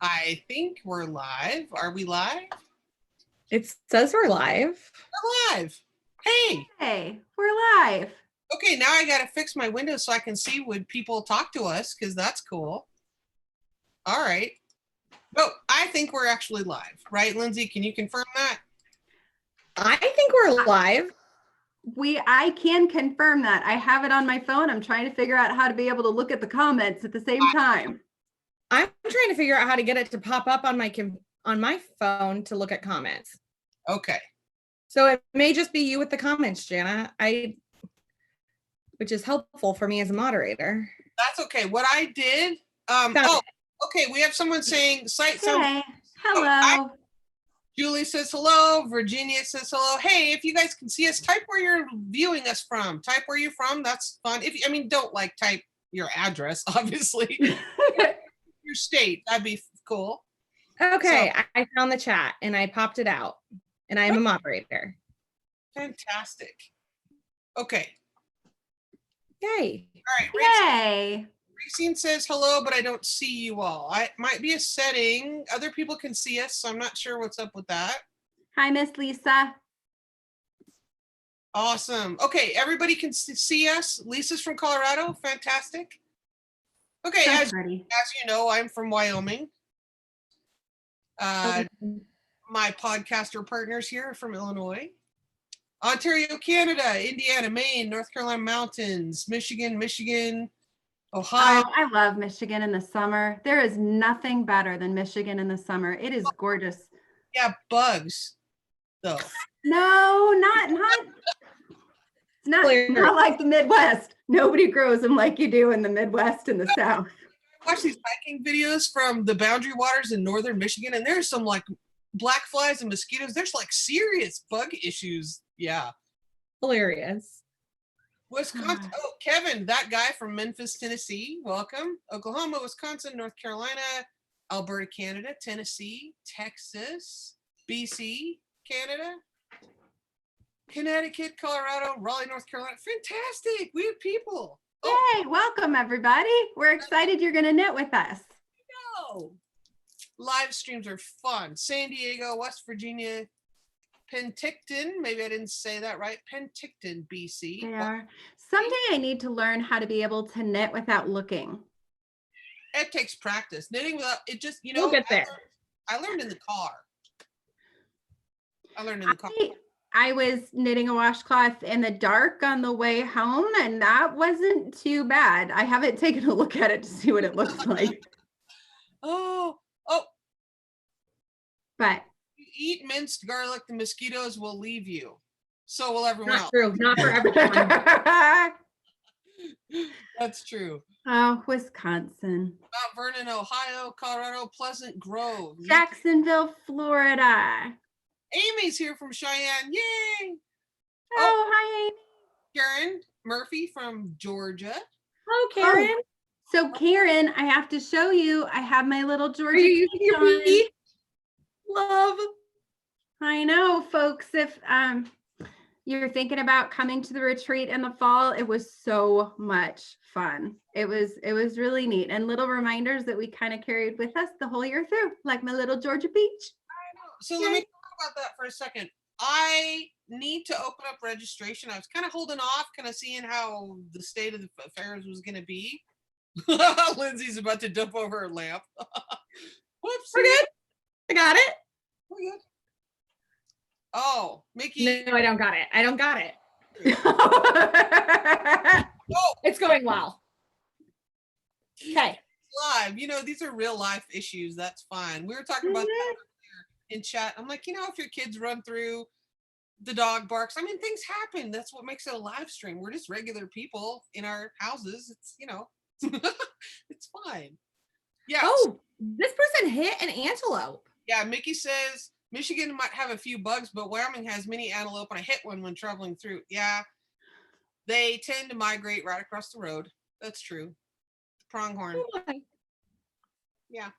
I think we're live. Are we live? It says we're live. We're live. Hey. Hey, we're live. Okay, now I got to fix my window so I can see when people talk to us because that's cool. All right. Oh, I think we're actually live, right, Lindsay? Can you confirm that? I think we're live. I can confirm that. I have it on my phone. I'm trying to figure out how to be able to look at the comments at the same time. I'm trying to figure out how to get it to pop up on my phone to look at comments. Okay. So it may just be you with the comments, Jana. Which is helpful for me as a moderator. That's okay. What I did, okay, we have someone saying site sound. Hey, hello. Julie says hello. Virginia says hello. Hey, if you guys can see us, type where you're viewing us from. Type where you're from. That's fun. Don't type your address, obviously. Your state. That'd be cool. Okay, so, I found the chat and I popped it out and I am a moderator. Fantastic. Okay. Yay. All right. Yay. Racine says hello, but I don't see you all. I might be a setting. Other people can see us, so I'm not sure what's up with that. Hi, Miss Lisa. Awesome. Okay, everybody can see us. Lisa's from Colorado. Fantastic. Okay, as you know, I'm from Wyoming. My podcaster partners here are from Illinois. Ontario, Canada, Indiana, Maine, North Carolina mountains, Michigan, Ohio. Oh, I love Michigan in the summer. There is nothing better than Michigan in the summer. It is gorgeous. Yeah, bugs, though. No, it's not like the Midwest. Nobody grows them like you do in the Midwest and the South. I watch these hiking videos from the Boundary Waters in northern Michigan, and there's some black flies and mosquitoes. There's serious bug issues. Yeah. Hilarious. Wisconsin. Oh, Kevin, that guy from Memphis, Tennessee. Welcome. Oklahoma, Wisconsin, North Carolina, Alberta, Canada, Tennessee, Texas, BC, Canada, Connecticut, Colorado, Raleigh, North Carolina. Fantastic. We have people. Yay, welcome everybody. We're excited you're going to knit with us. No. Live streams are fun. San Diego, West Virginia, Penticton, maybe I didn't say that right. Penticton, BC. They are. Someday I need to learn how to be able to knit without looking. It takes practice. Knitting without, it just, We'll get there. I learned in the car. I was knitting a washcloth in the dark on the way home, and that wasn't too bad. I haven't taken a look at it to see what it looks like. Oh. But eat minced garlic, the mosquitoes will leave you. So will everyone else. True. Not for everyone. That's true. Oh, Wisconsin. Mount Vernon, Ohio, Colorado, Pleasant Grove. Jacksonville, Florida. Amy's here from Cheyenne. Yay! Oh, hi, Amy. Karen Murphy from Georgia. Oh, Karen. Oh, so Karen, I have to show you. I have my little Georgia. Are you using your pee? Love. I know, folks. If you're thinking about coming to the retreat in the fall, it was so much fun. It was really neat, and little reminders that we kind of carried with us the whole year through, like my little Georgia peach. I know. So let me talk about that for a second. I need to open up registration. I was kind of holding off, kind of seeing how the state of the affairs was going to be. Lindsay's about to dump over her lamp. Whoops. We're good. I got it. We're good. Oh, Mickey. No, I don't got it. Oh, it's going well. Okay. Live. These are real life issues. That's fine. We were talking about that earlier in chat. I'm like, if your kids run through, the dog barks. Things happen. That's what makes it a live stream. We're just regular people in our houses. It's, it's fine. Yeah. Oh, this person hit an antelope. Yeah, Mickey says Michigan might have a few bugs, but Wyoming has many antelope, and I hit one when traveling through. Yeah, they tend to migrate right across the road. That's true. Pronghorn. Yeah.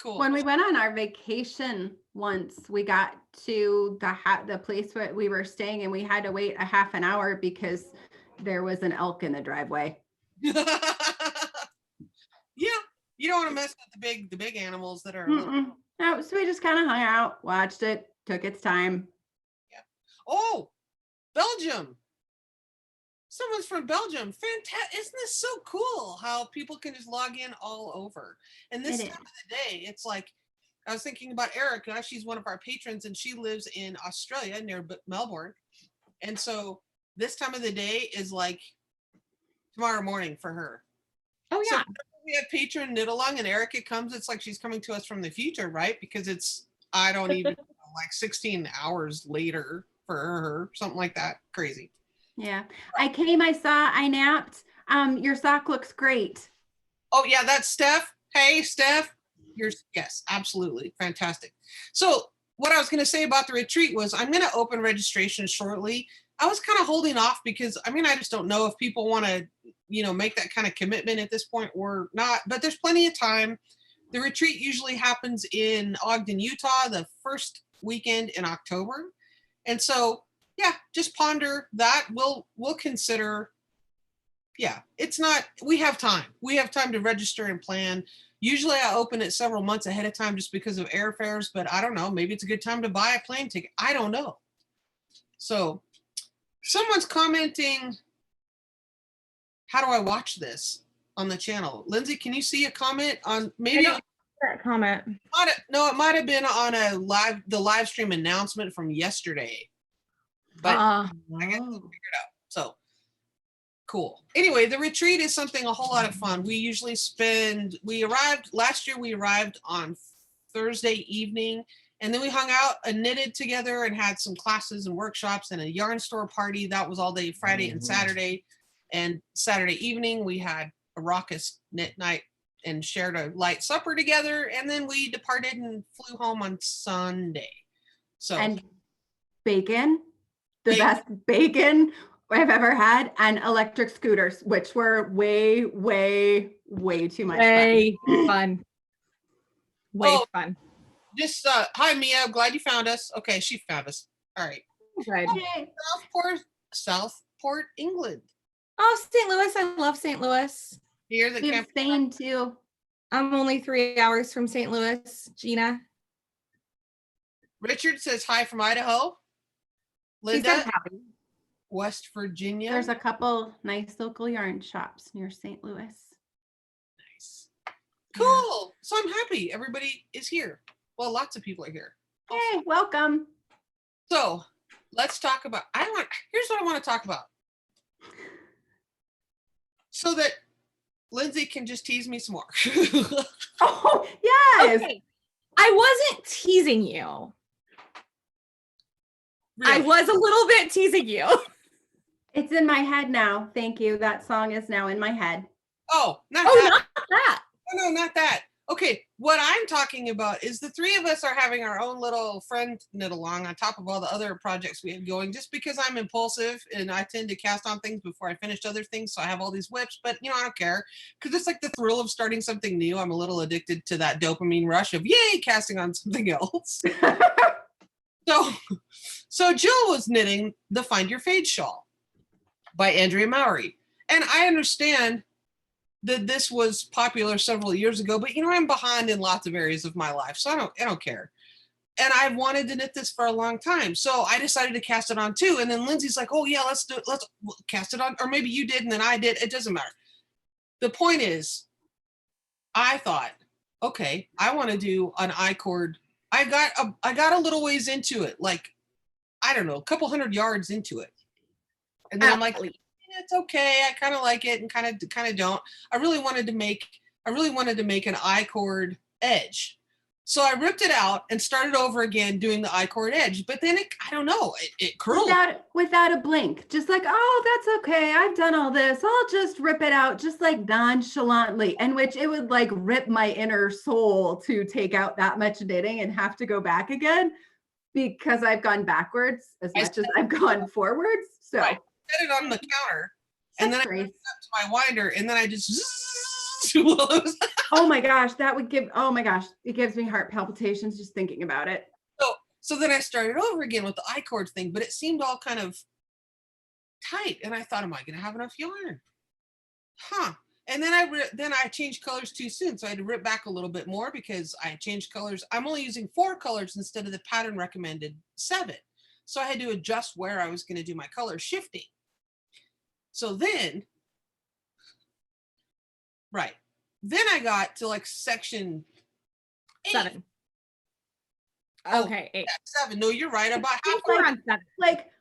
Cool. When we went on our vacation once, we got to the place where we were staying, and we had to wait a half an hour because there was an elk in the driveway. Yeah, You don't want to mess with the big animals that are. Little. No, so we just kind of hung out, watched it, took its time. Yeah. Oh, Belgium. Someone's from Belgium. Fantastic. Isn't this so cool how people can just log in all over? And this time of the day, it's like, I was thinking about Erica. She's one of our patrons and she lives in Australia near Melbourne. And so this time of the day is like tomorrow morning for her. Oh, yeah. So we have patron knit along and Erica comes, it's like she's coming to us from the future, right? Because it's, I don't even know, like 16 hours later for her, something like that. Crazy. Yeah. I came, I saw, I napped. Your sock looks great. Oh yeah, that's Steph. Hey, Steph. Yes, absolutely. Fantastic. So what I was going to say about the retreat was I'm going to open registration shortly. I was kind of holding off because I just don't know if people want to, make that kind of commitment at this point or not, but there's plenty of time. The retreat usually happens in Ogden, Utah, the first weekend in October. And so, yeah, just ponder that. We'll consider. Yeah, it's not, we have time. We have time to register and plan. Usually I open it several months ahead of time just because of airfares, but I don't know. Maybe it's a good time to buy a plane ticket. I don't know. So someone's commenting, how do I watch this on the channel? Lindsay, can you see a comment on maybe? That comment. No, it might have been on the live stream announcement from yesterday. But I guess we'll figure it out. So cool. Anyway, the retreat is something a whole lot of fun. We arrived last year, we arrived on Thursday evening, and then we hung out and knitted together and had some classes and workshops and a yarn store party. That was all day Friday and Saturday. And Saturday evening, we had a raucous knit night and shared a light supper together. And then we departed and flew home on Sunday. So, and bacon. The best bacon I've ever had, and electric scooters, which were way, way, way too much fun. Way fun. Just hi Mia, I'm glad you found us. Okay, she found us. All right. Good. Okay. Southport, England. Oh, St. Louis. I love St. Louis. Here's the We have Spain too. I'm only 3 hours from St. Louis, Gina. Richard says hi from Idaho. Linda, West Virginia. There's a couple nice local yarn shops near St. Louis. Nice. Cool. So I'm happy everybody is here. Well, lots of people are here. Hey, welcome. So let's talk about, here's what I want to talk about. So that Lindsay can just tease me some more. Oh, yes. Okay. I wasn't teasing you. Really? I was a little bit teasing you. It's in my head now. Thank you. That song is now in my head. Oh, not that. No, not that. Okay, what I'm talking about is the three of us are having our own little friend knit along on top of all the other projects we have going, just because I'm impulsive and I tend to cast on things before I finish other things. So I have all these whips, but I don't care because it's like the thrill of starting something new. I'm a little addicted to that dopamine rush of yay, casting on something else. So Jill was knitting the Find Your Fade shawl by Andrea Mowry. And I understand that this was popular several years ago, but I'm behind in lots of areas of my life, so I don't care. And I've wanted to knit this for a long time, so I decided to cast it on too. And then Lindsay's like, "Oh yeah, let's do it. Let's cast it on," or maybe you did and then I did. It doesn't matter. The point is, I thought, okay, I want to do an I-cord. I got a little ways into it, like I don't know, a couple hundred yards into it, and then I'm like, it's okay. I kind of like it and kind of don't. I really wanted to make an I-cord edge. So I ripped it out and started over again doing the I-cord edge. But then it curled. Without a blink. Just like, oh, that's okay. I've done all this. I'll just rip it out just like nonchalantly. And which it would like rip my inner soul to take out that much knitting and have to go back again because I've gone backwards as much as I've gone forwards. So. Right. Set it on the counter and then I put it up to my winder and then I just oh my gosh, it gives me heart palpitations just thinking about it. So then I started over again with the I-cord thing, but it seemed all kind of tight and I thought, am I gonna have enough yarn? And then I changed colors too soon. So I had to rip back a little bit more because I changed colors. I'm only using 4 colors instead of the pattern recommended 7. So I had to adjust where I was going to do my color shifting. So then, right. Then I got to like section 8. 7. Oh, Okay, 8. yeah, 7. No, you're right. About halfway. We're on 7.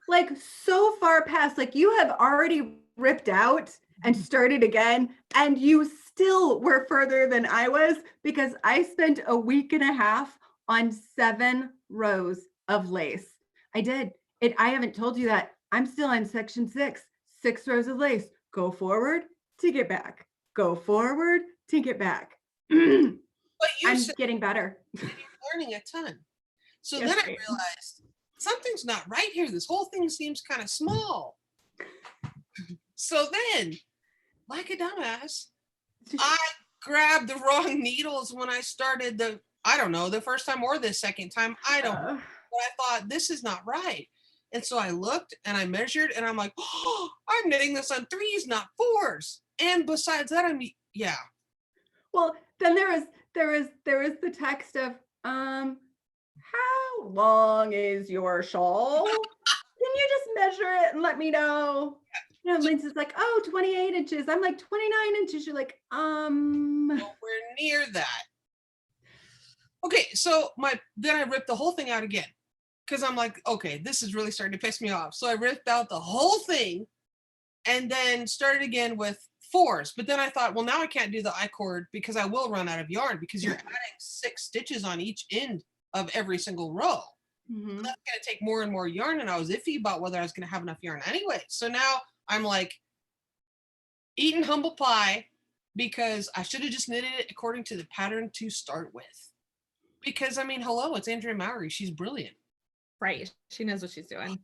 Like so far past, like you have already ripped out and started again, and you still were further than I was because I spent a week and a half on 7 rows of lace. I did it. I haven't told you that. I'm still on section 6 rows of lace. Go forward, take it back. Go forward, take it back. I'm getting better. You're learning a ton. So Yes, then I realized something's not right here. This whole thing seems kind of small. So then, like a dumbass, I grabbed the wrong needles when I started I don't know, the first time or the second time. I don't know. But I thought, this is not right. And so I looked and I measured and I'm like, oh, I'm knitting this on 3s, not 4s. And besides that, yeah. Well, then there was the text of, how long is your shawl? Can you just measure it and let me know? You know, Lindsay's like, oh, 28 inches. I'm like, 29 inches. You're like, nowhere near that. Okay, so then I ripped the whole thing out again because I'm like, okay, this is really starting to piss me off. So I ripped out the whole thing and then started again with 4s. But then I thought, well, now I can't do the I-cord because I will run out of yarn because you're adding 6 stitches on each end of every single row. mm-hmm. So that's going to take more and more yarn. And I was iffy about whether I was going to have enough yarn anyway. So now I'm like eating humble pie because I should have just knitted it according to the pattern to start with. Because, I mean, hello, it's Andrea Mowry. She's brilliant. Right. She knows what she's doing.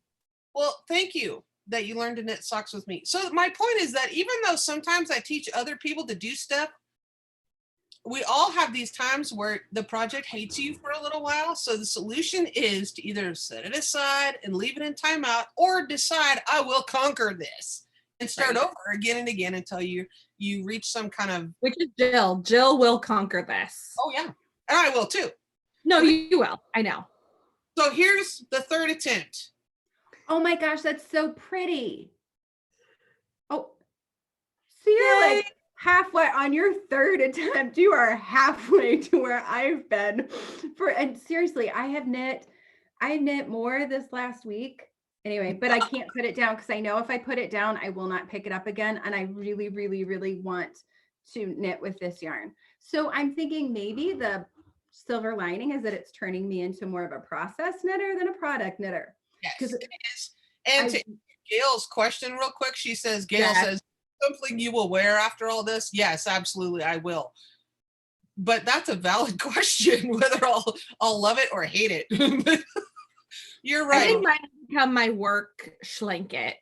Well, thank you that you learned to knit socks with me. So my point is that even though sometimes I teach other people to do stuff, we all have these times where the project hates you for a little while. So the solution is to either set it aside and leave it in timeout or decide I will conquer this and start over again and again until you reach some kind of... Which is Jill. Jill will conquer this. Oh, yeah. And I will too. No, you will. I know. So here's the 3rd attempt. Oh my gosh, that's so pretty. Oh, so you're like halfway on your 3rd attempt. You are halfway to where I've been and seriously, I knit more this last week. Anyway, but I can't put it down because I know if I put it down, I will not pick it up again. And I really, really, really want to knit with this yarn. So I'm thinking maybe the silver lining is that it's turning me into more of a process knitter than a product knitter. Yes, it is. And to Gail's question real quick, Gail says, something you will wear after all this? Yes, absolutely, I will. But that's a valid question, whether I'll love it or hate it. You're right. I think mine become my work schlanket.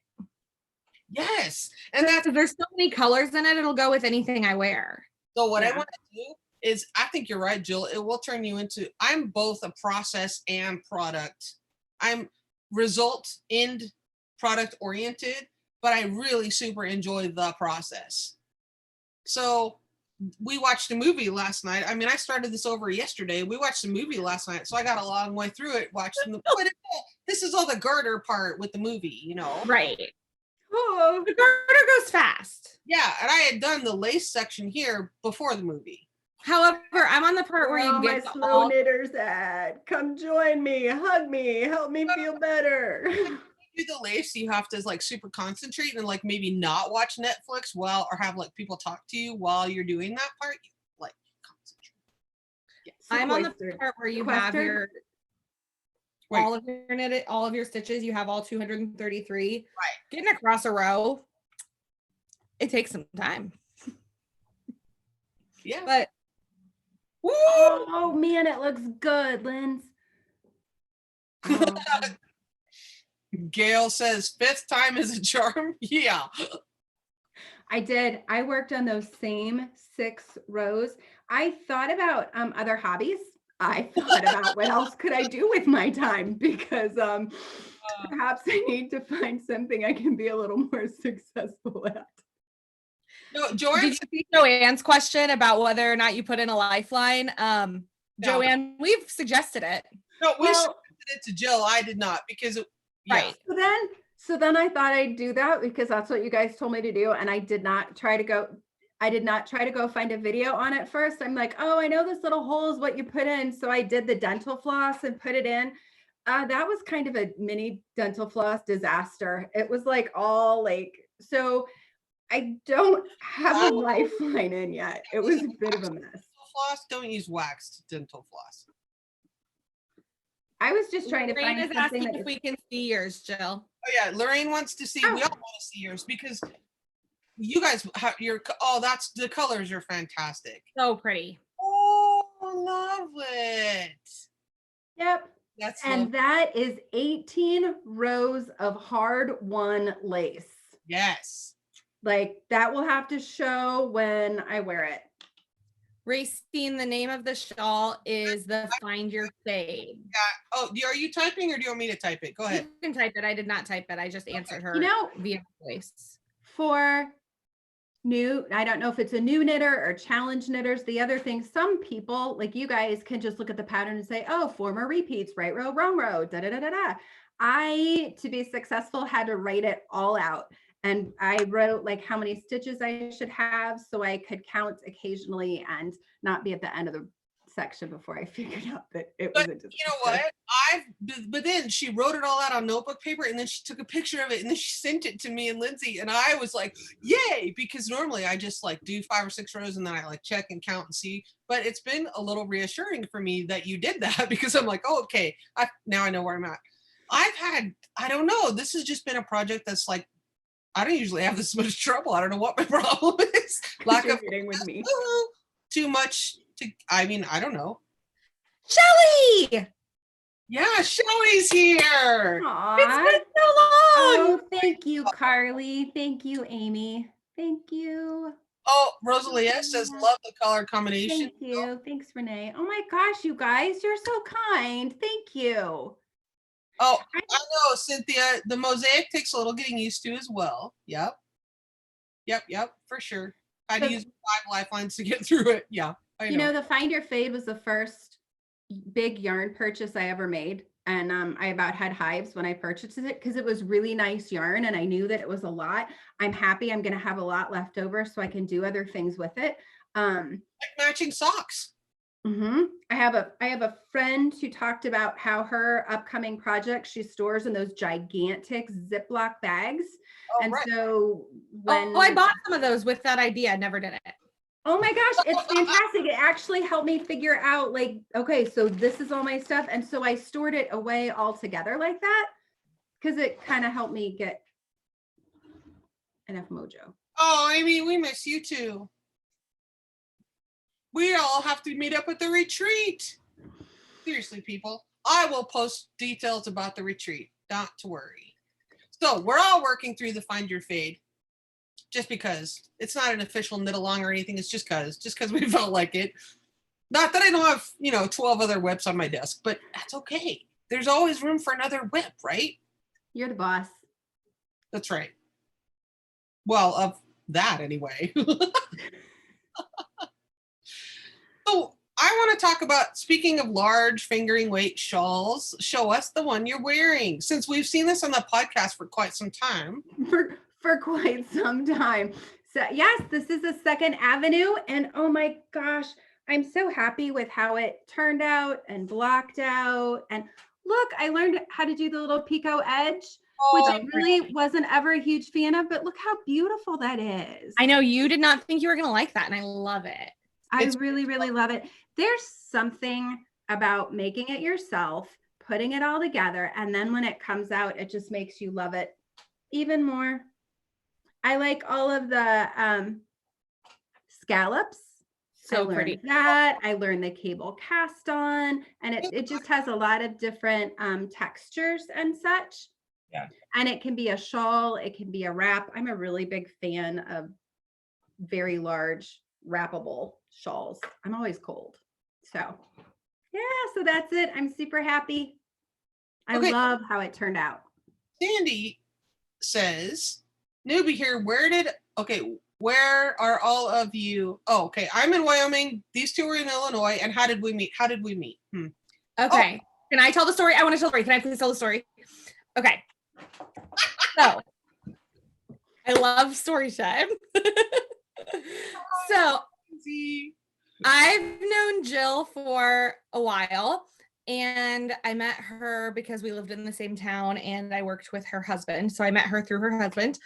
Yes. And there's so many colors in it, it'll go with anything I wear. So what I want to do is, I think you're right, Jill. It will turn you into, I'm both a process and product. I'm result end product oriented, but I really super enjoy the process. So we watched a movie last night. I mean, I started this over yesterday. We watched a movie last night, so I got a long way through it watching this is all the garter part with the movie, you know. Right. Oh, the garter goes fast. Yeah, and I had done the lace section here before the movie. However, I'm on the part where you get my slow knitters at. Come join me, hug me, help me feel better. Do the lace, you have to like super concentrate and like maybe not watch Netflix or have like people talk to you while you're doing that part. Like concentrate. Yeah, I'm on the part where you have your all of your stitches. You have all 233. Right. Getting across a row, it takes some time. Yeah. But woo! Oh man, it looks good, Linz. Gail says 5th time is a charm. Yeah. I did. I worked on those same 6 rows. I thought about other hobbies. I thought about what else could I do with my time because perhaps I need to find something I can be a little more successful at. No, Joanne. Did you see Joanne's question about whether or not you put in a lifeline? Joanne, we've suggested it. No, we suggested it to Jill. I did not because Right. So then I thought I'd do that because that's what you guys told me to do. And I did not try to go find a video on it first. I'm like, oh, I know this little hole is what you put in. So I did the dental floss and put it in. That was kind of a mini dental floss disaster. It was like all like, so I don't have a lifeline in yet. It was a bit of a mess. Floss, don't use waxed dental floss. I was just trying to Lorraine find is something asking if we can see yours, Jill. Oh yeah, Lorraine wants to see. We all want to see yours because you guys have your. Oh, that's the colors are fantastic. So pretty. Oh, love it. Yep. That's and that is 18 rows of hard won lace. Yes. Like that will have to show when I wear it. Racine, the name of the shawl is the Find Your Fade. Yeah. Oh, are you typing or do you want me to type it? Go ahead. You can type it. I did not type it. I just answered her via voice. For new, I don't know if it's a new knitter or challenge knitters. The other thing, some people like you guys can just look at the pattern and say, oh, 4 more repeats, right row, wrong row, da da da da da. I, to be successful, had to write it all out. And I wrote like how many stitches I should have so I could count occasionally and not be at the end of the section before I figured out that it was a disaster. You know what? But then she wrote it all out on notebook paper and then she took a picture of it and then she sent it to me and Lindsay and I was like, yay, because normally I just like do 5 or 6 rows and then I like check and count and see. But it's been a little reassuring for me that you did that because I'm like, oh, okay, now I know where I'm at. I don't know, this has just been a project that's like, I don't usually have this much trouble. I don't know what my problem is. Lack of reading with me. Too much I don't know. Shelly! Yeah, Shelly's here. Aww. It's been so long. Oh, thank you, Carly. Thank you, Amy. Thank you. Oh, Rosalia says love the color combination. Thank you. Thanks, Renee. Oh my gosh, you guys, you're so kind. Thank you. Oh, I know, Cynthia. The mosaic takes a little getting used to as well. Yep, for sure. I had to use 5 lifelines to get through it. Yeah, I know. You know, the Find Your Fade was the first big yarn purchase I ever made. And I about had hives when I purchased it because it was really nice yarn and I knew that it was a lot. I'm happy I'm going to have a lot left over so I can do other things with it. Like matching socks. Mm-hmm. I have a friend who talked about how her upcoming project she stores in those gigantic Ziploc bags. Oh, and right. So when I bought some of those with that idea. Never did it. Oh my gosh, it's fantastic. It actually helped me figure out like, okay, so this is all my stuff. And so I stored it away all together like that because it kind of helped me get enough mojo. Oh, Amy, we miss you too. We all have to meet up at the retreat. Seriously, people. I will post details about the retreat. Not to worry. So we're all working through the Find Your Fade. Just because. It's not an official knit along or anything. It's just because we felt like it. Not that I don't have, 12 other whips on my desk, but that's okay. There's always room for another whip, right? You're the boss. That's right. Well, of that anyway. So I want to talk about, speaking of large fingering weight shawls, show us the one you're wearing, since we've seen this on the podcast for quite some time. For quite some time. So yes, this is a Second Avenue. And oh my gosh, I'm so happy with how it turned out and blocked out. And look, I learned how to do the little picot edge, which I really wasn't ever a huge fan of, but look how beautiful that is. I know you did not think you were going to like that, and I love it. I really, really love it. There's something about making it yourself, putting it all together, and then when it comes out, it just makes you love it even more. I like all of the scallops. So pretty. That I learned the cable cast on, and it just has a lot of different textures and such. Yeah. And it can be a shawl, it can be a wrap. I'm a really big fan of very large wrappable shawls. I'm always cold. So yeah, so that's it. I'm super happy. I love how it turned out. Sandy says, newbie here, Where are all of you? Oh, okay. I'm in Wyoming. These two are in Illinois. And how did we meet? Okay. Can I tell the story? I want to tell the story. Can I please tell the story? Okay. So I love story time. So I've known Jill for a while, and I met her because we lived in the same town and I worked with her husband. So I met her through her husband.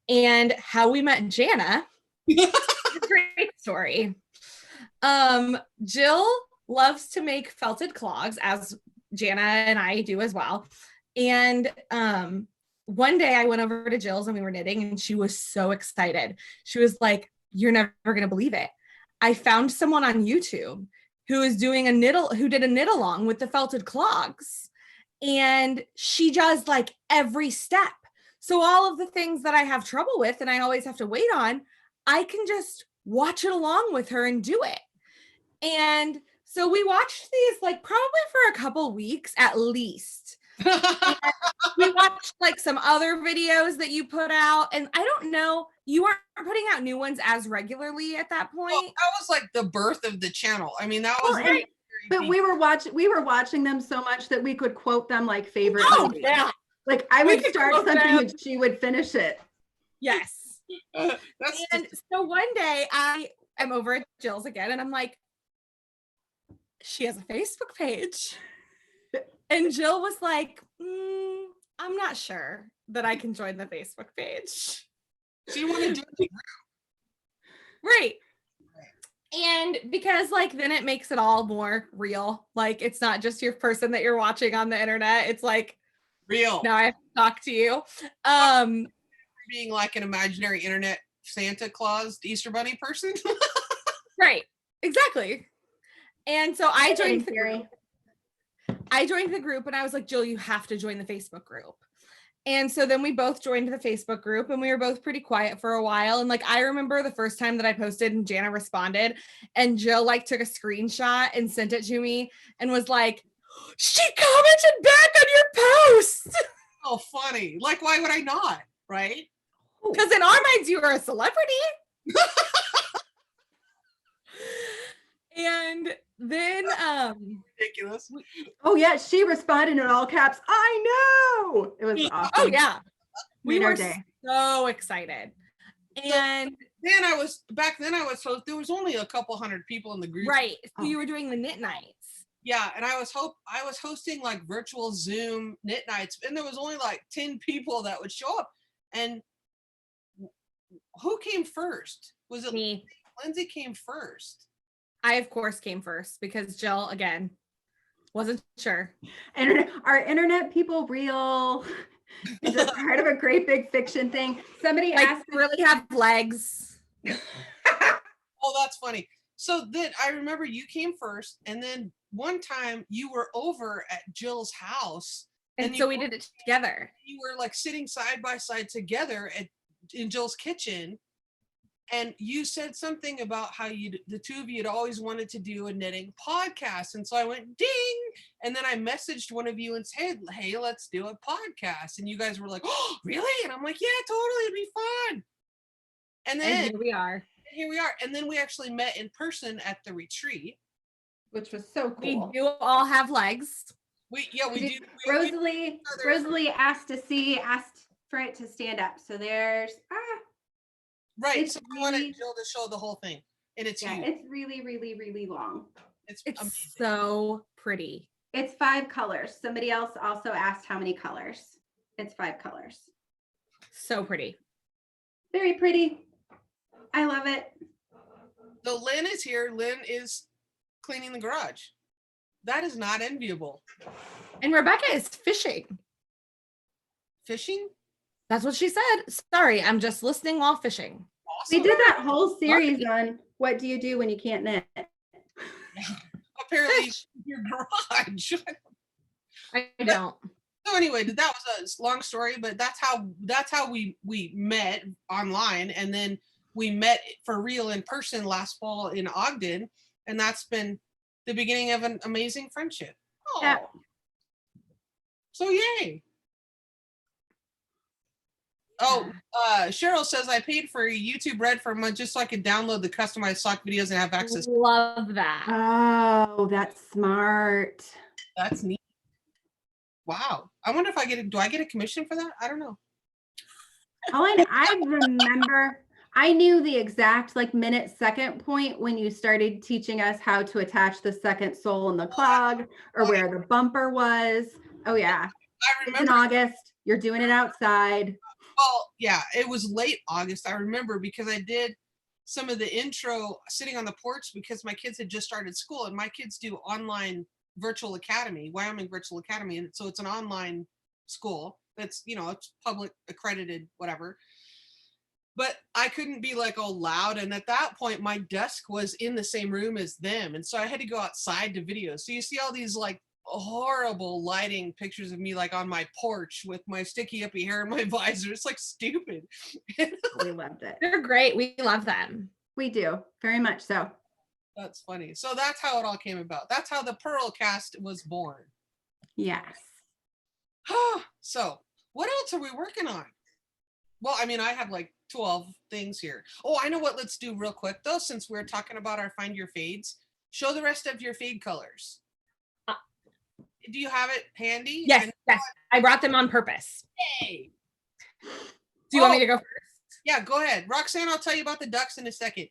And how we met Jana is a great story. Jill loves to make felted clogs, as Jana and I do as well. And one day I went over to Jill's and we were knitting, and she was so excited. She was like, "You're never going to believe it. I found someone on YouTube who is doing who did a knit along with the felted clogs. And she does like every step. So all of the things that I have trouble with and I always have to wait on, I can just watch it along with her and do it." And so we watched these like probably for a couple weeks at least. We watched like some other videos that you put out, and I don't know, you weren't putting out new ones as regularly at that point. Well, that was like the birth of the channel. I mean, that was but we were watching them so much that we could quote them like favorite movies. Yeah. Like I would start something and she would finish it. Yes. And so one day I am over at Jill's again, and I'm like, she has a Facebook page. And Jill was like, I'm not sure that I can join the Facebook page. So you want to do it? Right. And because like then it makes it all more real. Like it's not just your person that you're watching on the internet. It's like real. Now I have to talk to you. Being like an imaginary internet Santa Claus Easter Bunny person. Right. Exactly. And so I joined the group. And I was like, "Jill, you have to join the Facebook group." And so then we both joined the Facebook group, and we were both pretty quiet for a while. And like, I remember the first time that I posted and Jana responded, and Jill like took a screenshot and sent it to me and was like, "She commented back on your post." Oh, funny. Like, why would I not? Right? Because in our minds, you were a celebrity. And then ridiculous. Oh yeah, she responded in all caps. I know. It was awesome. Oh yeah. We were day. So excited. And then I was so there was only a couple hundred people in the group. Right. So you were doing the knit nights. Yeah, and I was hosting like virtual Zoom knit nights, and there was only like 10 people that would show up. And who came first? Was it me? Lindsay came first. I, of course, came first because Jill, again, wasn't sure. Are internet people real? Is it part of a great big fiction thing? Somebody asked, really have legs. Oh, that's funny. So then I remember you came first, and then one time you were over at Jill's house. And so we did it together. You were like sitting side by side together in Jill's kitchen. And you said something about how the two of you had always wanted to do a knitting podcast. And so I went ding. And then I messaged one of you and said, "Hey, let's do a podcast." And you guys were like, "Oh, really?" And I'm like, "Yeah, totally. It'd be fun." And then here we are. And then we actually met in person at the retreat, which was so cool. We do all have legs. We do. Rosalie asked for it to stand up. So there's right. So I wanted Jill to show the whole thing. And it's huge. It's really, really, really long. It's so pretty. It's 5 colors. Somebody else also asked how many colors. It's 5 colors. So pretty. Very pretty. I love it. So Lynn is here. Lynn is cleaning the garage. That is not enviable. And Rebecca is fishing. Fishing? That's what she said. Sorry, I'm just listening while fishing. Awesome. We did that whole series on what do you do when you can't knit. Apparently your garage. I don't. So anyway, that was a long story, but that's how we met online, and then we met for real in person last fall in Ogden, and that's been the beginning of an amazing friendship. Oh. Yeah. So yay. Oh, Cheryl says I paid for YouTube Red for a month just so I could download the customized sock videos and have access. Love that. Oh, that's smart. That's neat. Wow. I wonder if do I get a commission for that? I don't know. I remember, I knew the exact like minute second point when you started teaching us how to attach the second sole in the clog or where the bumper was. Oh yeah. I It's in remember. August. You're doing it outside. Well, yeah, it was late August. I remember because I did some of the intro sitting on the porch because my kids had just started school and my kids do online virtual academy, Wyoming Virtual Academy. And so it's an online school that's, it's public accredited, whatever. But I couldn't be like all loud. And at that point, my desk was in the same room as them. And so I had to go outside to video. So you see all these like horrible lighting pictures of me like on my porch with my sticky uppy hair and my visor. It's like stupid. We loved it. They're great. We love them. We do, very much so. That's funny. So that's how it all came about. That's how the PurlCast was born. Yes. So what else are we working on? Well, I mean, I have like 12 things here. Oh, I know what let's do real quick though, since we're talking about our find your fades. Show the rest of your fade colors. Do you have it handy? Yes, yes. I brought them on purpose. Yay. Do you want me to go first? Yeah, go ahead. Roxanne, I'll tell you about the ducks in a second.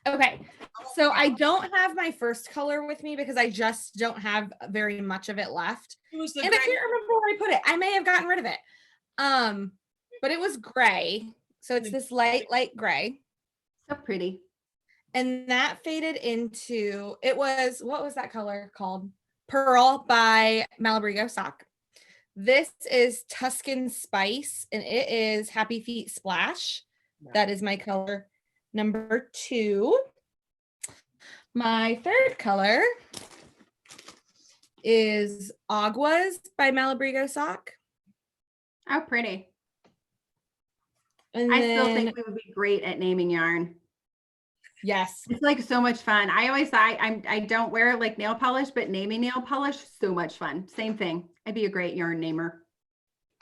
Okay. So I don't have my first color with me because I just don't have very much of it left. It was the and I can't remember where I put it. I may have gotten rid of it. But it was gray. So it's this light gray. So pretty. And that faded into, what was that color called? Pearl by Malabrigo Sock. This is Tuscan Spice, and it is Happy Feet Splash. Nice. That is my color number 2. My third color is Aguas by Malabrigo Sock. How pretty. And I still think we would be great at naming yarn. Yes. It's like so much fun. I always thought I don't wear like nail polish, but naming nail polish, so much fun. Same thing. I'd be a great yarn namer.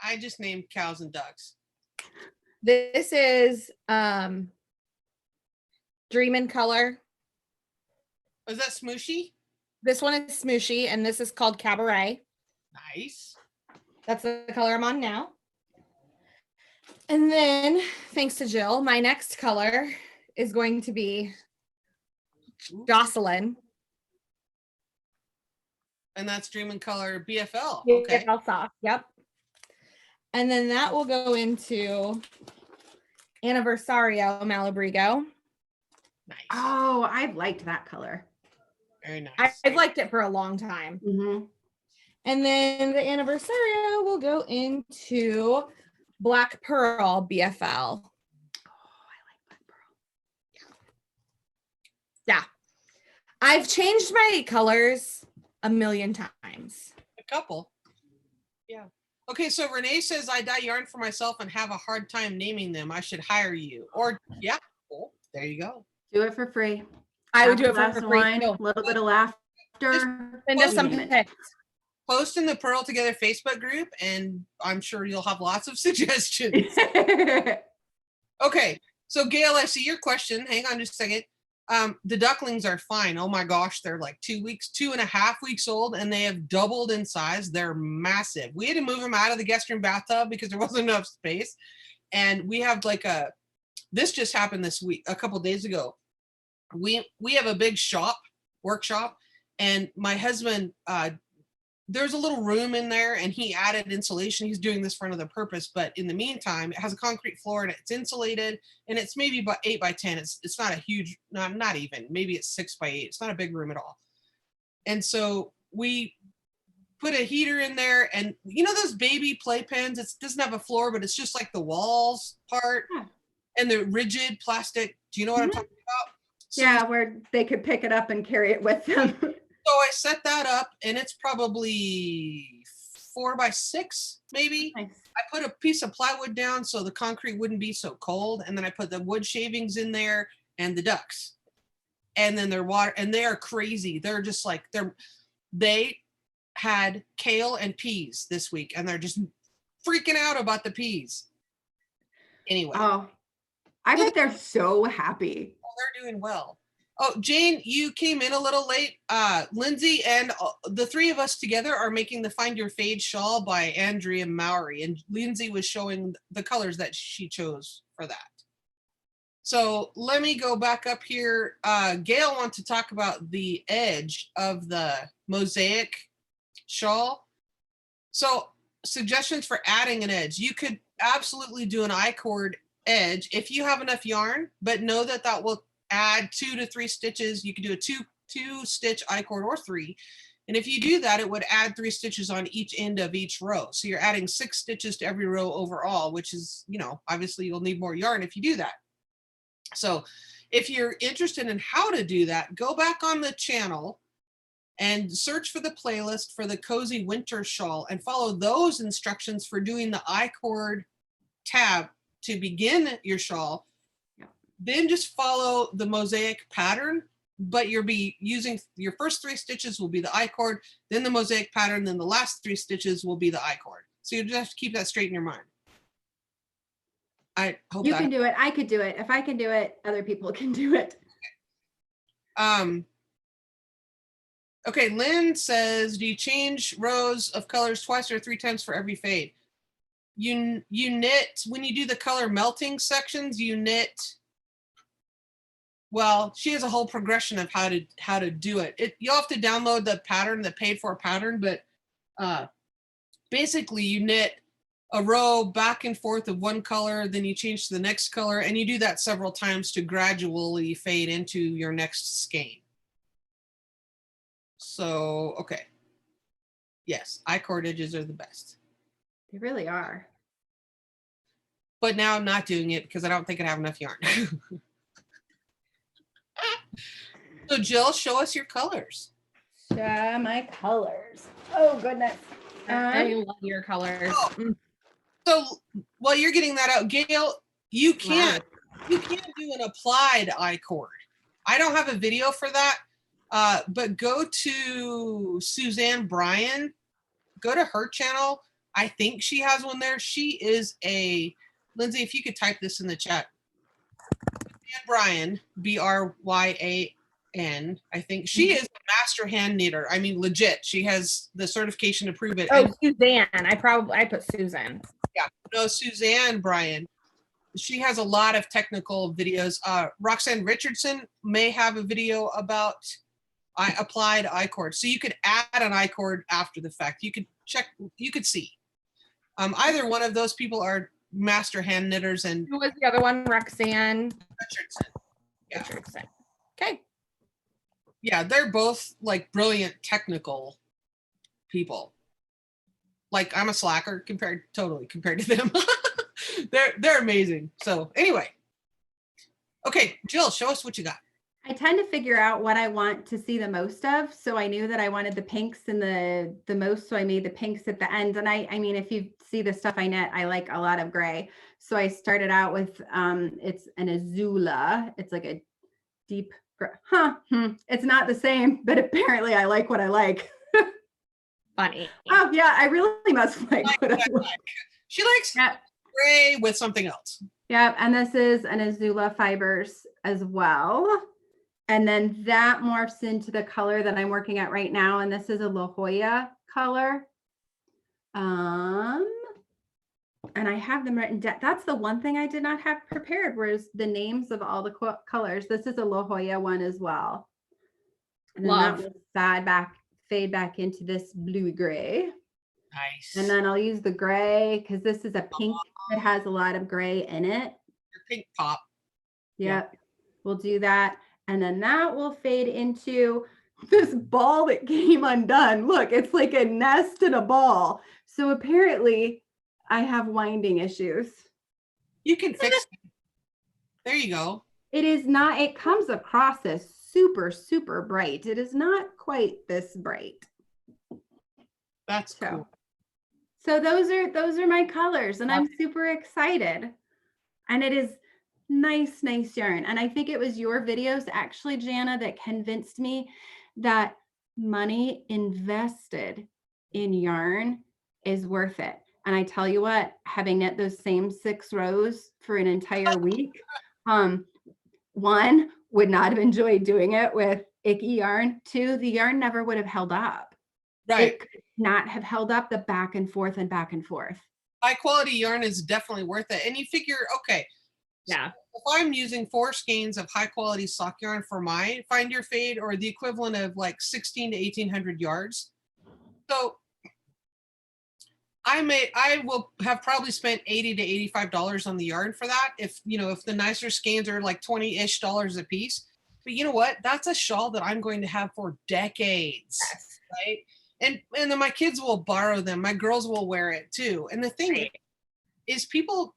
I just named cows and ducks. This is Dream in Color. Was that Smooshy? This one is Smooshy, and this is called Cabaret. Nice. That's the color I'm on now. And then, thanks to Jill, my next color is going to be Jocelyn. And that's Dream in Color BFL. Okay. BFL sock. Yep. And then that will go into Anniversario Malabrigo. Nice. Oh, I've liked that color. Very nice. I've liked it for a long time. Mm-hmm. And then the Anniversario will go into Black Pearl BFL. Yeah. I've changed my colors a million times. A couple. Yeah. Okay, so Renee says I dye yarn for myself and have a hard time naming them. I should hire you. Or yeah, cool. There you go. Do it for free. I would do it for free. A little bit of laughter. Send us some pics. Post in the Purl Together Facebook group, and I'm sure you'll have lots of suggestions. Okay, so Gail, I see your question. Hang on just a second. The ducklings are fine. Oh my gosh, they're like 2.5 weeks old, and they have doubled in size. They're massive. We had to move them out of the guest room bathtub because there wasn't enough space. And we have this just happened this week, a couple days ago. We have a big workshop, and my husband, there's a little room in there and he added insulation. He's doing this for another purpose, but in the meantime, it has a concrete floor and it's insulated and it's maybe about 8 by 10. It's not a huge, not even, maybe it's 6 by 8. It's not a big room at all. And so we put a heater in there, and those baby playpens, it doesn't have a floor, but it's just like the walls part and the rigid plastic. Do you know what I'm talking about? So, yeah, where they could pick it up and carry it with them. So I set that up, and it's probably 4 by 6, maybe. Nice. I put a piece of plywood down so the concrete wouldn't be so cold, and then I put the wood shavings in there and the ducks. And then their water, and they are crazy. They're just like, they had kale and peas this week, and they're just freaking out about the peas. Anyway. Oh, I bet they're so happy. They're doing well. Oh, Jane, you came in a little late. Lindsay and the three of us together are making the Find Your Fade shawl by Andrea Mowry, and Lindsay was showing the colors that she chose for that. So let me go back up here. Gail wants to talk about the edge of the Mosaic shawl. So suggestions for adding an edge. You could absolutely do an I-cord edge if you have enough yarn, but know that that will add 2 to 3 stitches. You can do a two stitch I-cord or 3. And if you do that, it would add 3 stitches on each end of each row. So you're adding 6 stitches to every row overall, which is, you know, obviously you'll need more yarn if you do that. So if you're interested in how to do that, go back on the channel and search for the playlist for the Cozy Winter Shawl and follow those instructions for doing the I-cord tab to begin your shawl. Then just follow the Mosaic pattern, but you'll be using your first 3 stitches will be the I-cord, then the Mosaic pattern, then the last 3 stitches will be the I-cord. So you just have to keep that straight in your mind. I hope you can do it. I could do it. If I can do it, other people can do it. Okay, Lynn says, do you change rows of colors twice or 3 times for every fade? You knit, when you do the color melting sections, you knit. Well, she has a whole progression of how to do it. You'll have to download the pattern, the paid for pattern, but basically you knit a row back and forth of one color, then you change to the next color, and you do that several times to gradually fade into your next skein. So, okay. Yes, I-cord edges are the best. They really are. But now I'm not doing it because I don't think I have enough yarn. So Jill, show us your colors. Show my colors. Oh goodness. I love your colors. So while you're getting that out, Gail, you can't do an applied I-cord. I don't have a video for that, but go to Suzanne Bryan. Go to her channel. I think she has one there. She is Lindsay, if you could type this in the chat. Suzanne Bryan, Bryan, I think. She is a master hand knitter. I mean, legit. She has the certification to prove it. Oh, Suzanne. I put Susan. Yeah, no, Suzanne Bryan. She has a lot of technical videos. Roxanne Richardson may have a video about applied I-cord. So you could add an I-cord after the fact. You could check, you could see. Either one of those people are master hand knitters. And who was the other one? Roxanne Richardson. Yeah. Richardson. Okay. Yeah, they're both like brilliant technical people. Like I'm a slacker compared to them. they're amazing. So anyway. Okay, Jill, show us what you got. I tend to figure out what I want to see the most of. So I knew that I wanted the pinks and the most. So I made the pinks at the end. And I mean, if you see the stuff I knit, I like a lot of gray. So I started out with, it's an Azula. It's like a deep, it's not the same, but apparently I like what I like. Funny. Oh yeah, I really must like what I like. She likes gray with something else. Yep, and this is an Azula fibers as well. And then that morphs into the color that I'm working at right now. And this is a La Jolla color. And I have them written down. That's the one thing I did not have prepared, was the names of all the colors. This is a La Jolla one as well. And then that will fade back into this bluey gray. Nice. And then I'll use the gray because this is a pink that has a lot of gray in it. Your pink pop. Yep. Yeah. We'll do that. And then that will fade into this ball that came undone. Look, it's like a nest and a ball. So apparently I have winding issues. You can fix it. There you go. It is not, it comes across as super, super bright. It is not quite this bright. That's cool. So those are my colors, and I'm super excited. And it is nice yarn. And I think it was your videos actually, Jana, that convinced me that money invested in yarn is worth it. And I tell you what, having knit those same 6 rows for an entire week, one, would not have enjoyed doing it with icky yarn. 2, the yarn never would have held up. Right. It could not have held up the back and forth and back and forth. High quality yarn is definitely worth it. And you figure, okay, Yeah. if I'm using 4 skeins of high quality sock yarn for my Find Your Fade, or the equivalent of like 16 to 1800 yards, so I will have probably spent $80 to $85 on the yarn for that. If the nicer skeins are like $20-ish a piece. But you know what? That's a shawl that I'm going to have for decades. Yes. Right. And then my kids will borrow them. My girls will wear it too. And the thing is people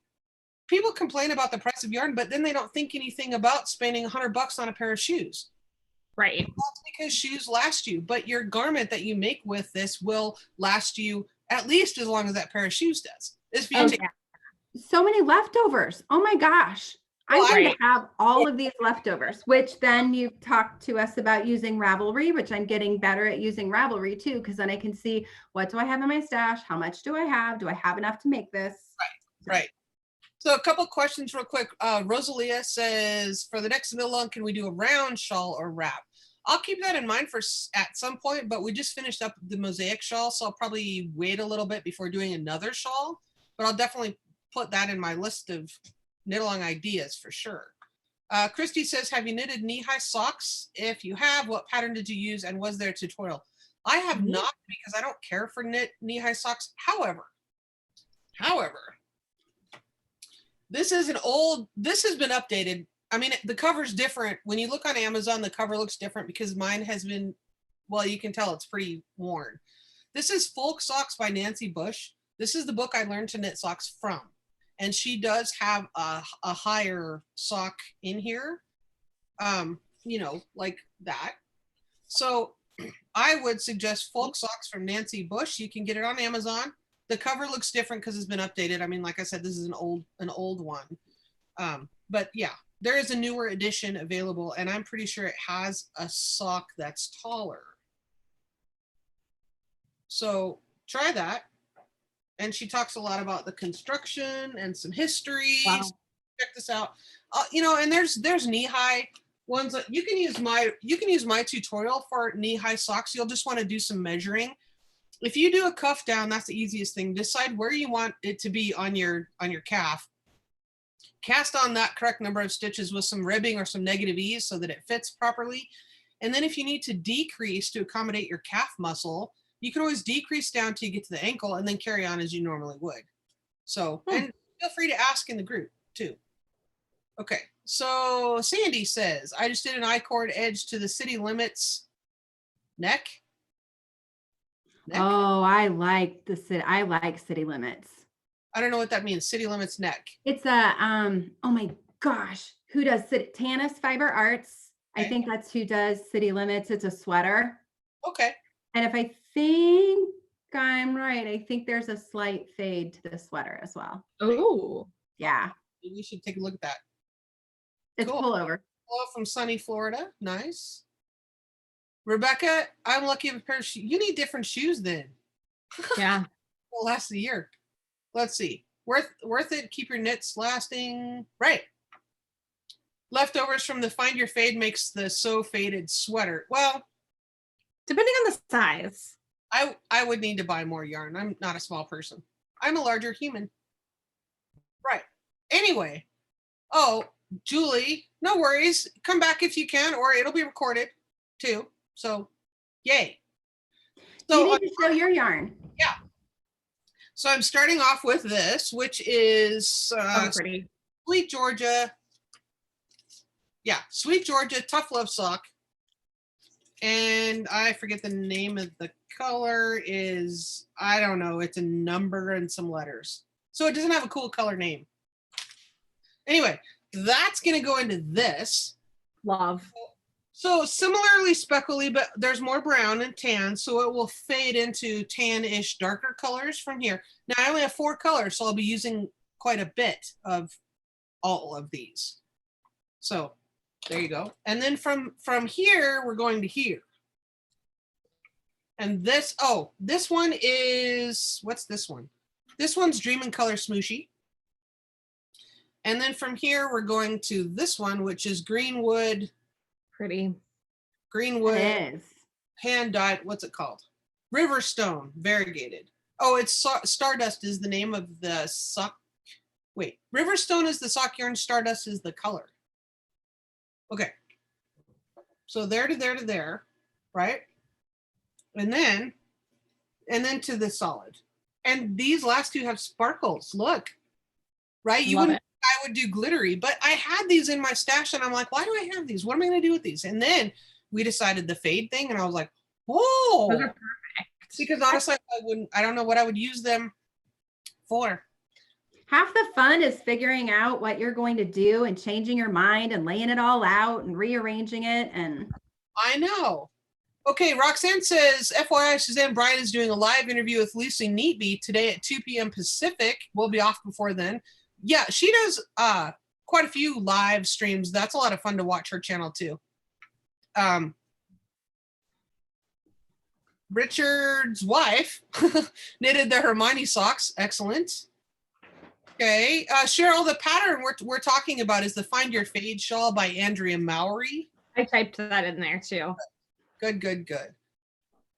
complain about the price of yarn, but then they don't think anything about spending $100 on a pair of shoes. Right. That's because shoes last you, but your garment that you make with this will last you at least as long as that pair of shoes does. So many leftovers. Oh my gosh. I'm going to have all of these leftovers, which then you've talked to us about using Ravelry, which I'm getting better at using Ravelry too, because then I can see, what do I have in my stash? How much do I have? Do I have enough to make this? Right. So a couple questions real quick. Rosalia says, for the next knit-along, can we do a round shawl or wrap? I'll keep that in mind for at some point, but we just finished up the Mosaic shawl, so I'll probably wait a little bit before doing another shawl, but I'll definitely put that in my list of knit-along ideas for sure. Christy says, have you knitted knee-high socks? If you have, what pattern did you use, and was there a tutorial? I have not, because I don't care for knee-high socks. However, this has been updated. I mean, the cover's different. When you look on Amazon, the cover looks different because mine has been, well, you can tell it's pretty worn. This is Folk Socks by Nancy Bush. This is the book I learned to knit socks from. And she does have a higher sock in here, like that. So I would suggest Folk Socks from Nancy Bush. You can get it on Amazon. The cover looks different because it's been updated. I mean, like I said, this is an old one. But yeah, there is a newer edition available, and I'm pretty sure it has a sock that's taller. So try that. And she talks a lot about the construction and some history. Wow. So check this out. And there's knee-high ones that you can use my tutorial for knee-high socks. You'll just want to do some measuring. If you do a cuff down, that's the easiest thing. Decide where you want it to be on your calf. Cast on that correct number of stitches with some ribbing or some negative ease so that it fits properly. And then if you need to decrease to accommodate your calf muscle, you can always decrease down till you get to the ankle and then carry on as you normally would. So, and feel free to ask in the group too. Okay, so Sandy says, I just did an I-cord edge to the city limits neck. Oh, I like city limits. I don't know what that means. City limits neck. It's a, oh my gosh, who does Tanis Fiber Arts? Okay. I think that's who does city limits. It's a sweater. Okay. And if I think I'm right, I think there's a slight fade to the sweater as well. Oh, yeah. We should take a look at that. It's cool. Pullover. Hello from sunny Florida. Nice. Rebecca, I'm lucky of a pair of shoes. You need different shoes then. Yeah. Will last a year. Let's see. Worth it. Keep your knits lasting. Right. Leftovers from the Find Your Fade makes the so faded sweater. Well, depending on the size. I would need to buy more yarn. I'm not a small person. I'm a larger human. Right. Anyway. Oh, Julie, no worries. Come back if you can, or it'll be recorded too. So, yay. So you need to show your yarn. Yeah. So I'm starting off with this, which is pretty. Sweet Georgia. Yeah, Sweet Georgia Tough Love Sock. And I forget the name of the color is, I don't know, it's a number and some letters. So it doesn't have a cool color name. Anyway, that's going to go into this. Love. So similarly speckly, but there's more brown and tan, so it will fade into tan-ish darker colors from here. Now I only have 4 colors, so I'll be using quite a bit of all of these. So there you go. And then from here, we're going to here. And this one is, what's this one? This one's Dream in Color Smooshy. And then from here, we're going to this one, which is Greenwood. Pretty. Greenwood It is. hand dyed. What's it called? Riverstone variegated. Oh, it's Stardust is the name of the sock. Wait, Riverstone is the sock yarn. Stardust is the color. Okay. So there to there to there, right? And then to the solid. And these last two have sparkles. Look, right? You wouldn't think I would do glittery, but I had these in my stash and I'm like, why do I have these? What am I going to do with these? And then we decided the fade thing and I was like, oh, Those are perfect. because honestly, I don't know what I would use them for. Half the fun is figuring out what you're going to do and changing your mind and laying it all out and rearranging it. And I know. Okay, Roxanne says, FYI, Suzanne Bryant is doing a live interview with Lucy Neatby today at 2 p.m. Pacific. We'll be off before then. Yeah, she does quite a few live streams. That's a lot of fun to watch her channel too. Richard's wife knitted the Hermione socks. Excellent. Okay, Cheryl, the pattern we're talking about is the Find Your Fade shawl by Andrea Mowry. I typed that in there too. Good, good, good.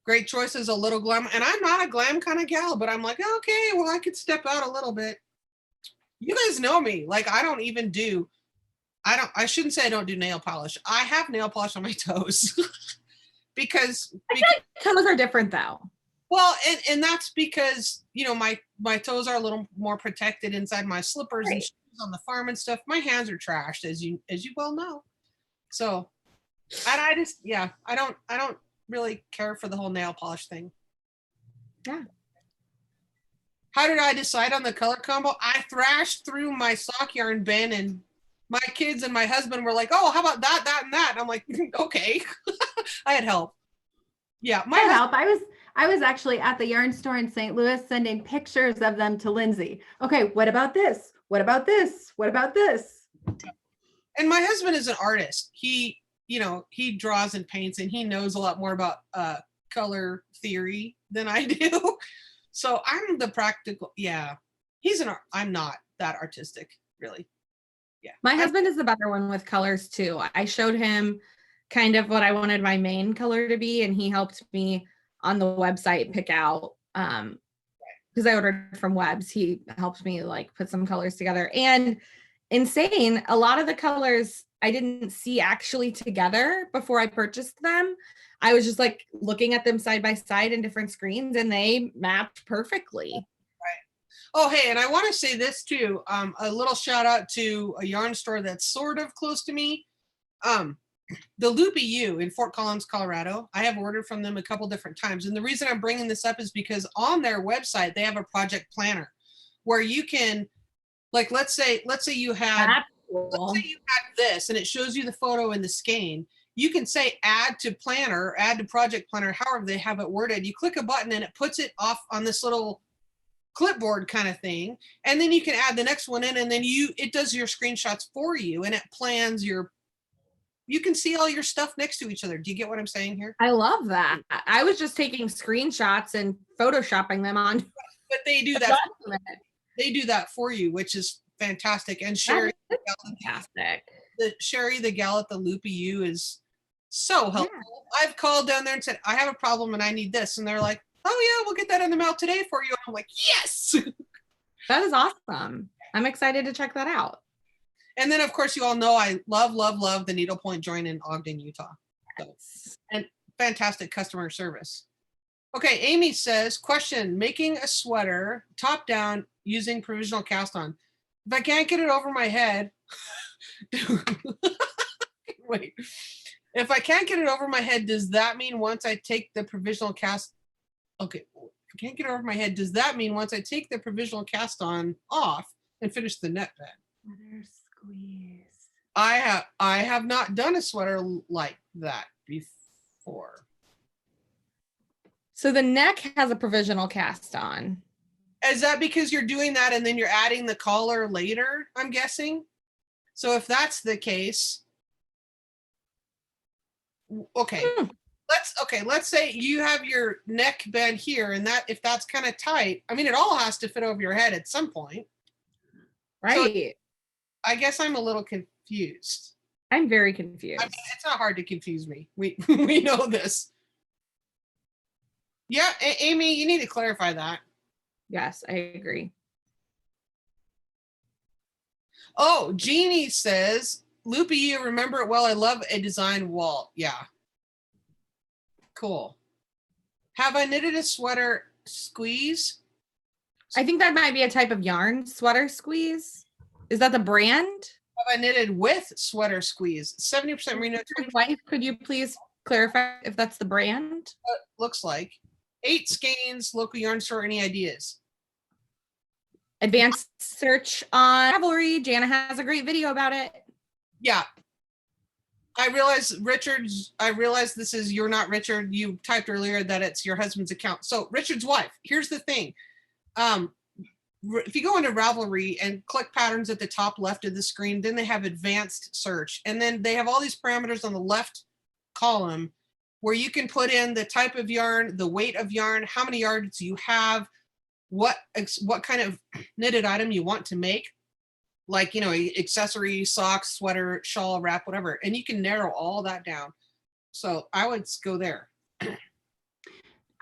Great choices, a little glam. And I'm not a glam kind of gal, but I'm like, okay, well, I could step out a little bit. You guys know me. Like, I shouldn't say I don't do nail polish. I have nail polish on my toes because Toes are different though. well, and that's because, you know, my toes are a little more protected inside my slippers and shoes on the farm and stuff. My hands are trashed, as you well know. So, and I just, I don't really care for the whole nail polish thing. Yeah. How did I decide on the color combo? I thrashed through my sock yarn bin and my kids and my husband were like, oh, how about that, that, and that? And I'm like, okay. I had help. Yeah. I had help. I was actually at the yarn store in St. Louis sending pictures of them to Lindsay. Okay, what about this? What about this? What about this? And my husband is an artist. He draws and paints and he knows a lot more about color theory than I do. So I'm the practical. Yeah. I'm not that artistic, really. Yeah. My husband is the better one with colors too. I showed him kind of what I wanted my main color to be, and he helped me on the website pick out, because I ordered from Webs. He helped me like put some colors together. And insane, a lot of the colors I didn't see actually together before I purchased them. I was just like looking at them side by side in different screens and they mapped perfectly. Right. Oh, hey, and I want to say this too. A little shout out to a yarn store that's sort of close to me. The Loopy U in Fort Collins, Colorado. I have ordered from them a couple different times. And the reason I'm bringing this up is because on their website, they have a project planner where you can, like, let's say you had this and it shows you the photo in the skein. You can say add to planner, add to project planner, however they have it worded. You click a button and it puts it off on this little clipboard kind of thing. And then you can add the next one in and then it does your screenshots for you and it plans you can see all your stuff next to each other. Do you get what I'm saying here? I love that. I was just taking screenshots and photoshopping them on. But they do that. They do that for you, which is fantastic. And Sherry, fantastic. Sherry, the gal at the Loopy U is so helpful. Yeah. I've called down there and said, I have a problem and I need this. And they're like, oh yeah, we'll get that in the mail today for you. I'm like, yes. That is awesome. I'm excited to check that out. And then, of course, you all know I love, love, love the Needlepoint Joint in Ogden, Utah. So, and fantastic customer service. Okay, Amy says, question, making a sweater top down using provisional cast on. If I can't get it over my head, wait. If I can't get it over my head, does that mean once I take the provisional cast, okay, if I can't get it over my head, does that mean once I take the provisional cast on off and finish the net bed? Squeeze. I have not done a sweater like that before. So the neck has a provisional cast on. Is that because you're doing that and then you're adding the collar later, I'm guessing? So if that's the case, okay, let's say you have your neck bend here, and that if that's kind of tight, I mean, it all has to fit over your head at some point. Right. So I guess I'm a little confused. I'm very confused. I mean, it's not hard to confuse me. We we know this. Yeah, Amy, you need to clarify that. Yes, I agree. Oh, Jeannie says, Loopy, you remember it well. I love a design wall. Yeah. Cool. Have I knitted a sweater squeeze? I think that might be a type of yarn, sweater squeeze. Is that the brand? Have I knitted with sweater squeeze? 70% merino. Wife, could you please clarify if that's the brand? Looks like 8 skeins, local yarn store. Any ideas? Advanced search on Ravelry. Jana has a great video about it. Yeah. I realize this is You're Not Richard. You typed earlier that it's your husband's account. So Richard's wife. Here's the thing. If you go into Ravelry and click patterns at the top left of the screen, then they have advanced search. And then they have all these parameters on the left column where you can put in the type of yarn, the weight of yarn, how many yards you have, what kind of knitted item you want to make, like, accessory, socks, sweater, shawl, wrap, whatever. And you can narrow all that down. So I would go there.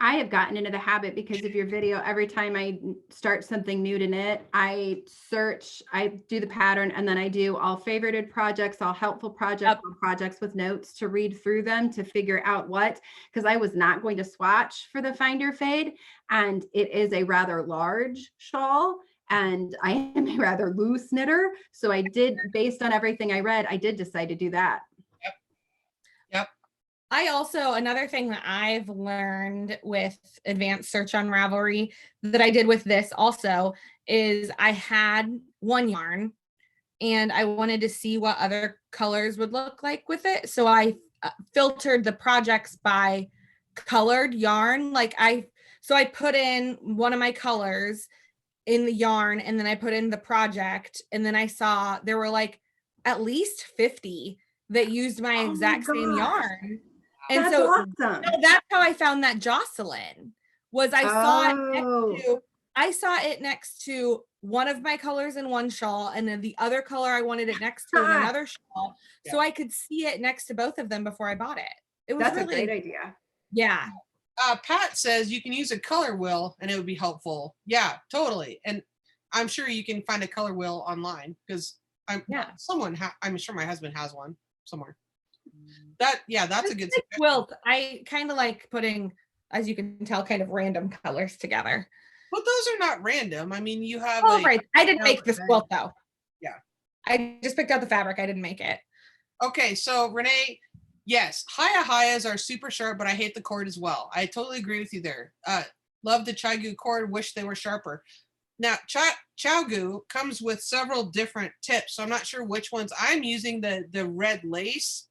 I have gotten into the habit because of your video. Every time I start something new to knit, I search, I do the pattern, and then I do all favorited projects, all helpful projects, all projects with notes to read through them to figure out what, because I was not going to swatch for the Find Your Fade, and it is a rather large shawl, and I am a rather loose knitter. So I did, based on everything I read, I did decide to do that. Yep. I also, another thing that I've learned with advanced search on Ravelry that I did with this also is I had one yarn and I wanted to see what other colors would look like with it. So I filtered the projects by colored yarn. So I put in one of my colors in the yarn, and then I put in the project, and then I saw there were like at least 50 that used my exact same yarn. And that's so awesome. That's how I found that Jocelyn was. I saw it next to one of my colors in one shawl, and then the other color I wanted it next to in another shawl. Yeah. So I could see it next to both of them before I bought it. It was a great idea. Yeah. Pat says you can use a color wheel and it would be helpful. Yeah, totally. And I'm sure you can find a color wheel online because I'm sure my husband has one somewhere. That's a good quilt. I kind of like putting, as you can tell, kind of random colors together. But those are not random. I mean, you have. Right. I didn't make this quilt though. Yeah. I just picked out the fabric. I didn't make it. Okay, so Renee, yes, Hayas are super sharp, but I hate the cord as well. I totally agree with you there. Love the Chaigu cord. Wish they were sharper. Now, Chaigu comes with several different tips, so I'm not sure which ones. I'm using the red lace.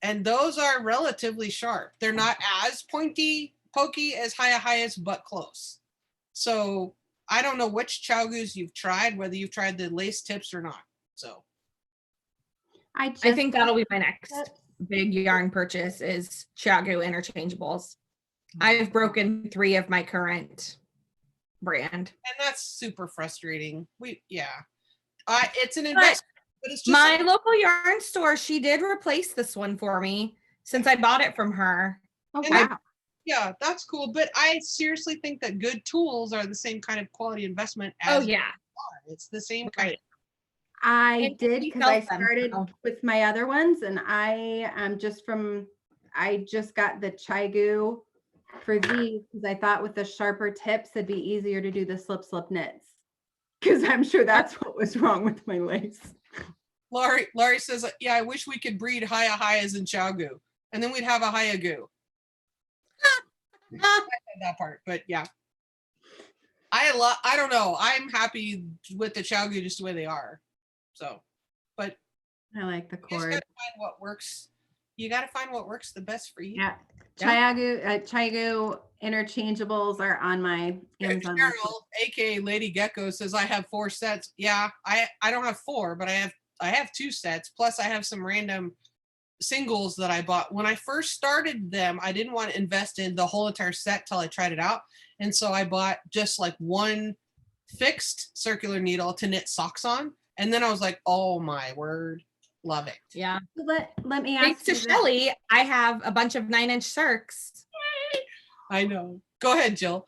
And those are relatively sharp. They're not as pokey as Hayas, but close. So I don't know which Chaigus you've tried, whether you've tried the lace tips or not. So I think that'll be my next big yarn purchase is Chaigu interchangeables. I've broken 3 of my current brand. And that's super frustrating. It's an investment. But it's just my local yarn store, she did replace this one for me since I bought it from her. Oh, wow. Yeah, that's cool. But I seriously think that good tools are the same kind of quality investment as it's the same kind. I did because I started with my other ones, and I just got the Chaigu for these because I thought with the sharper tips it'd be easier to do the slip knits. Because I'm sure that's what was wrong with my lace. Laurie says, yeah, I wish we could breed Hayas and Chaigu. And then we'd have a Hayagu. That part, but yeah. I don't know. I'm happy with the Chaigu just the way they are. So, but I like the cord. You gotta find what works. You got to find what works the best for you. Yeah. Chaigu interchangeables are on my Amazon. Cheryl, aka Lady Gecko, says I have 4 sets. Yeah, I don't have 4, but I have 2 sets. Plus I have some random singles that I bought. When I first started them, I didn't want to invest in the whole entire set till I tried it out. And so I bought just like one fixed circular needle to knit socks on. And then I was like, oh my word, love it. Yeah. Let me Thanks ask to you this. Shelly, I have a bunch of 9-inch circs. I know. Go ahead, Jill.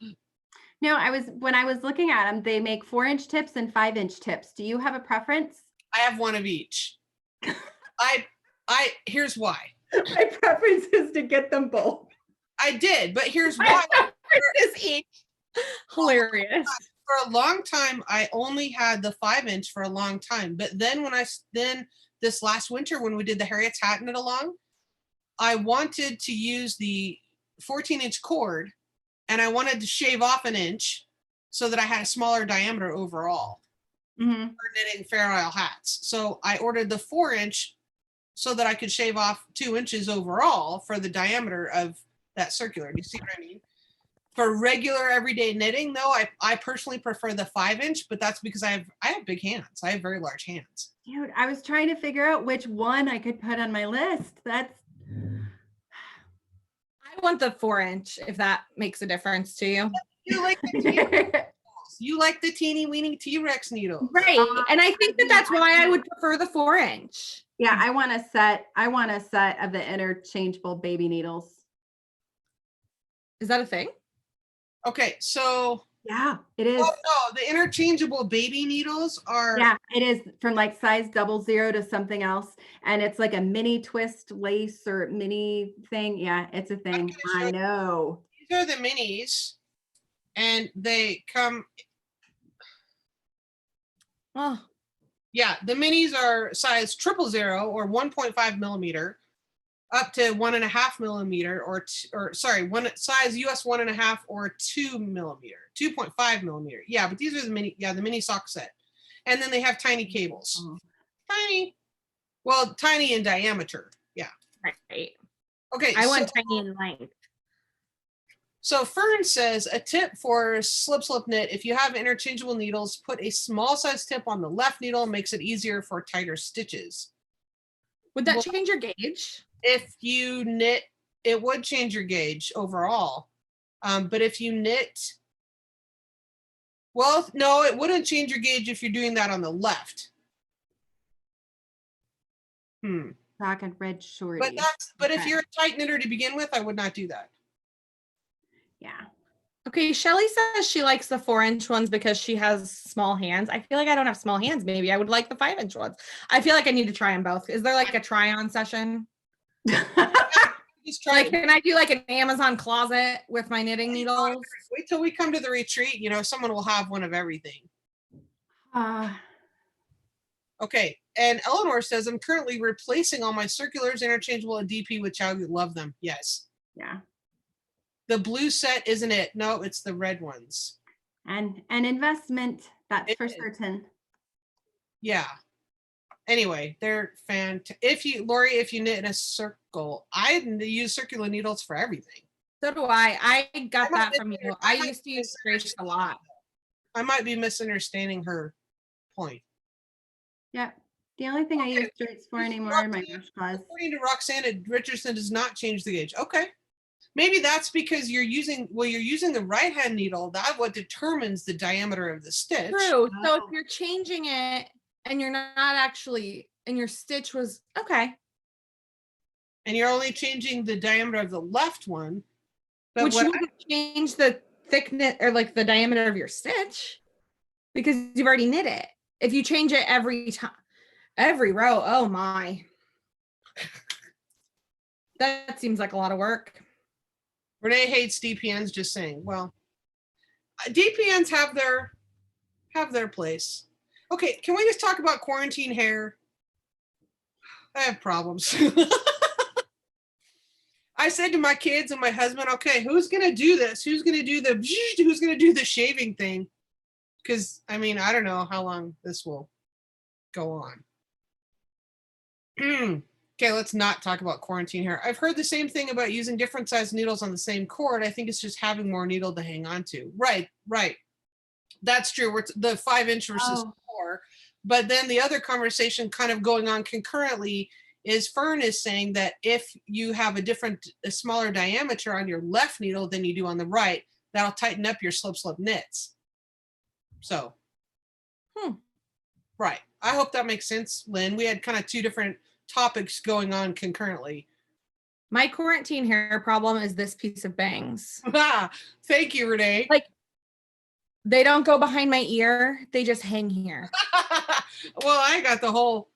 No, when I was looking at them, they make 4-inch tips and 5-inch tips. Do you have a preference? I have one of each. Here's why. My preference is to get them both. I did, but here's why. Is each. Hilarious. For a long time, I only had the 5-inch for a long time. But then this last winter, when we did the Harriet's hat knit along, I wanted to use the 14-inch cord, and I wanted to shave off an inch so that I had a smaller diameter overall for knitting Fair Isle hats. So I ordered the 4-inch so that I could shave off 2 inches overall for the diameter of that circular. Do you see what I mean? For regular everyday knitting, though, I personally prefer the 5-inch, but that's because I have big hands. I have very large hands. Dude, I was trying to figure out which one I could put on my list. I want the 4-inch, if that makes a difference to you. You like the T-Rex. You like the teeny weeny T-Rex needle. Right. And I think that's why I would prefer the 4-inch. Yeah, I want a set of the interchangeable baby needles. Is that a thing? Okay, so yeah, it is. Oh no, the interchangeable baby needles are. Yeah, it is from like size 00 to something else, and it's like a mini twist lace or mini thing. Yeah, it's a thing. I know. These are the minis, and they come. Oh. Yeah, the minis are size 000 or 1.5 millimeter, up to 1.5 millimeter, or size US 1.5 or 2 millimeter, 2.5 millimeter. Yeah, but these are the mini sock set, and then they have tiny cables, tiny in diameter. Yeah. Right. Okay. I want tiny in length. So Fern says a tip for slip knit: if you have interchangeable needles, put a small size tip on the left needle, makes it easier for tighter stitches. Would that change your gauge? If you knit, it would change your gauge overall. But if you knit, well, no, it wouldn't change your gauge if you're doing that on the left. Rock and red shorty. But if you're a tight knitter to begin with, I would not do that. Yeah. Okay, Shelly says she likes the 4-inch ones because she has small hands. I feel like I don't have small hands. Maybe I would like the 5-inch ones. I feel like I need to try them both. Is there like a try-on session? Like, can I do like an Amazon closet with my knitting needles? Wait till we come to the retreat. Someone will have one of everything. Okay, and Eleanor says, I'm currently replacing all my circulars, interchangeable, and DP with Chow. Love them. Yes. Yeah. The blue set isn't it? No, it's the red ones. And an investment, that's for certain. Yeah. Anyway, they're fantastic. Lori, if you knit in a circle, I use circular needles for everything. So do I. I got that from you. I used to use Grace a lot. I might be misunderstanding her point. Yeah. The only thing I use straights for anymore in my washcloths. According to Roxanna, Richardson does not change the gauge. Okay. Maybe that's because you're using the right hand needle. That's what determines the diameter of the stitch. True. So if you're changing it and you're not actually, and your stitch was okay. And you're only changing the diameter of the left one. But which wouldn't change the thickness or like the diameter of your stitch because you've already knit it. If you change it every time, every row, oh my. That seems like a lot of work. Renee hates DPNs, just saying. Well, DPNs have their place. Okay, can we just talk about quarantine hair? I have problems. I said to my kids and my husband, okay, who's going to do this? Who's going to do the shaving thing? Because, I don't know how long this will go on. Okay, let's not talk about quarantine hair. I've heard the same thing about using different size needles on the same cord. I think it's just having more needle to hang on to. Right. That's true. We're the 5-inch versus 4. But then the other conversation kind of going on concurrently is Fern is saying that if you have a smaller diameter on your left needle than you do on the right, that'll tighten up your slip knits. So, right. I hope that makes sense, Lynn. We had kind of two different topics going on concurrently. My quarantine hair problem is this piece of bangs. Thank you, Renee. Like, they don't go behind my ear. They just hang here. Well, I got the whole...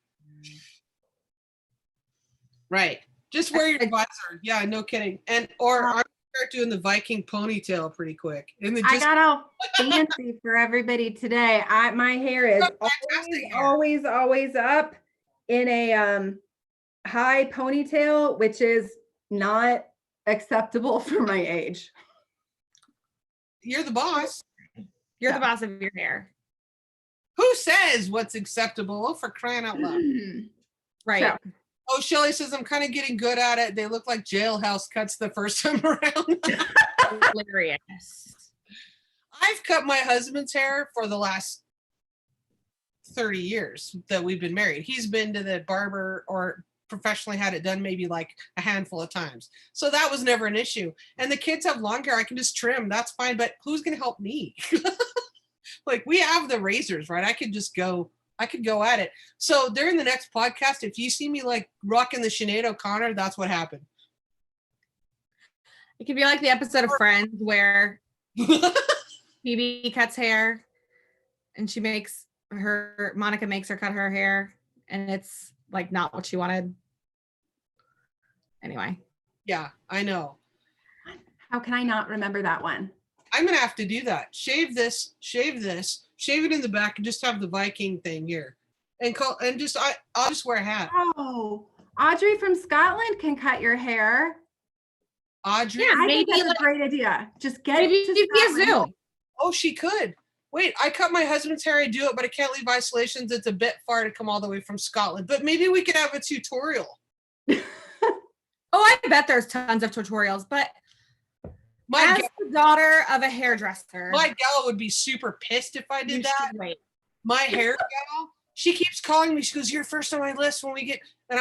Right. Just wear your visor. Yeah, no kidding. Or I'm going to start doing the Viking ponytail pretty quick. I got all fancy for everybody today. My hair is always up in a high ponytail, which is not acceptable for my age. You're the boss. You're the boss of your hair. Who says what's acceptable? For crying out loud. Right. So, oh, Shelly says, I'm kind of getting good at it. They look like jailhouse cuts the first time around. Hilarious. I've cut my husband's hair for the last 30 years that we've been married. He's been to the barber or professionally had it done maybe like a handful of times. So that was never an issue. And the kids have long hair. I can just trim. That's fine. But who's going to help me? Like, we have the razors, right? I could go at it. So during the next podcast, if you see me like rocking the Sinead O'Connor, that's what happened. It could be like the episode of Friends where Phoebe cuts hair and Monica makes her cut her hair, and it's like not what she wanted. Anyway. Yeah, I know. How can I not remember that one? I'm going to have to do that. Shave this, shave it in the back, and just have the Viking thing here. I'll just wear a hat. Oh, Audrey from Scotland can cut your hair. Audrey? Yeah, I think that's a great idea. Just get maybe to via Zoom. Oh, she could. Wait, I cut my husband's hair. I do it, but I can't leave isolations. It's a bit far to come all the way from Scotland. But maybe we could have a tutorial. Oh, I bet there's tons of tutorials, but as the daughter of a hairdresser, my gal would be super pissed if I did that. Wait. My hair gal, she keeps calling me. She goes, "You're first on my list when we get." And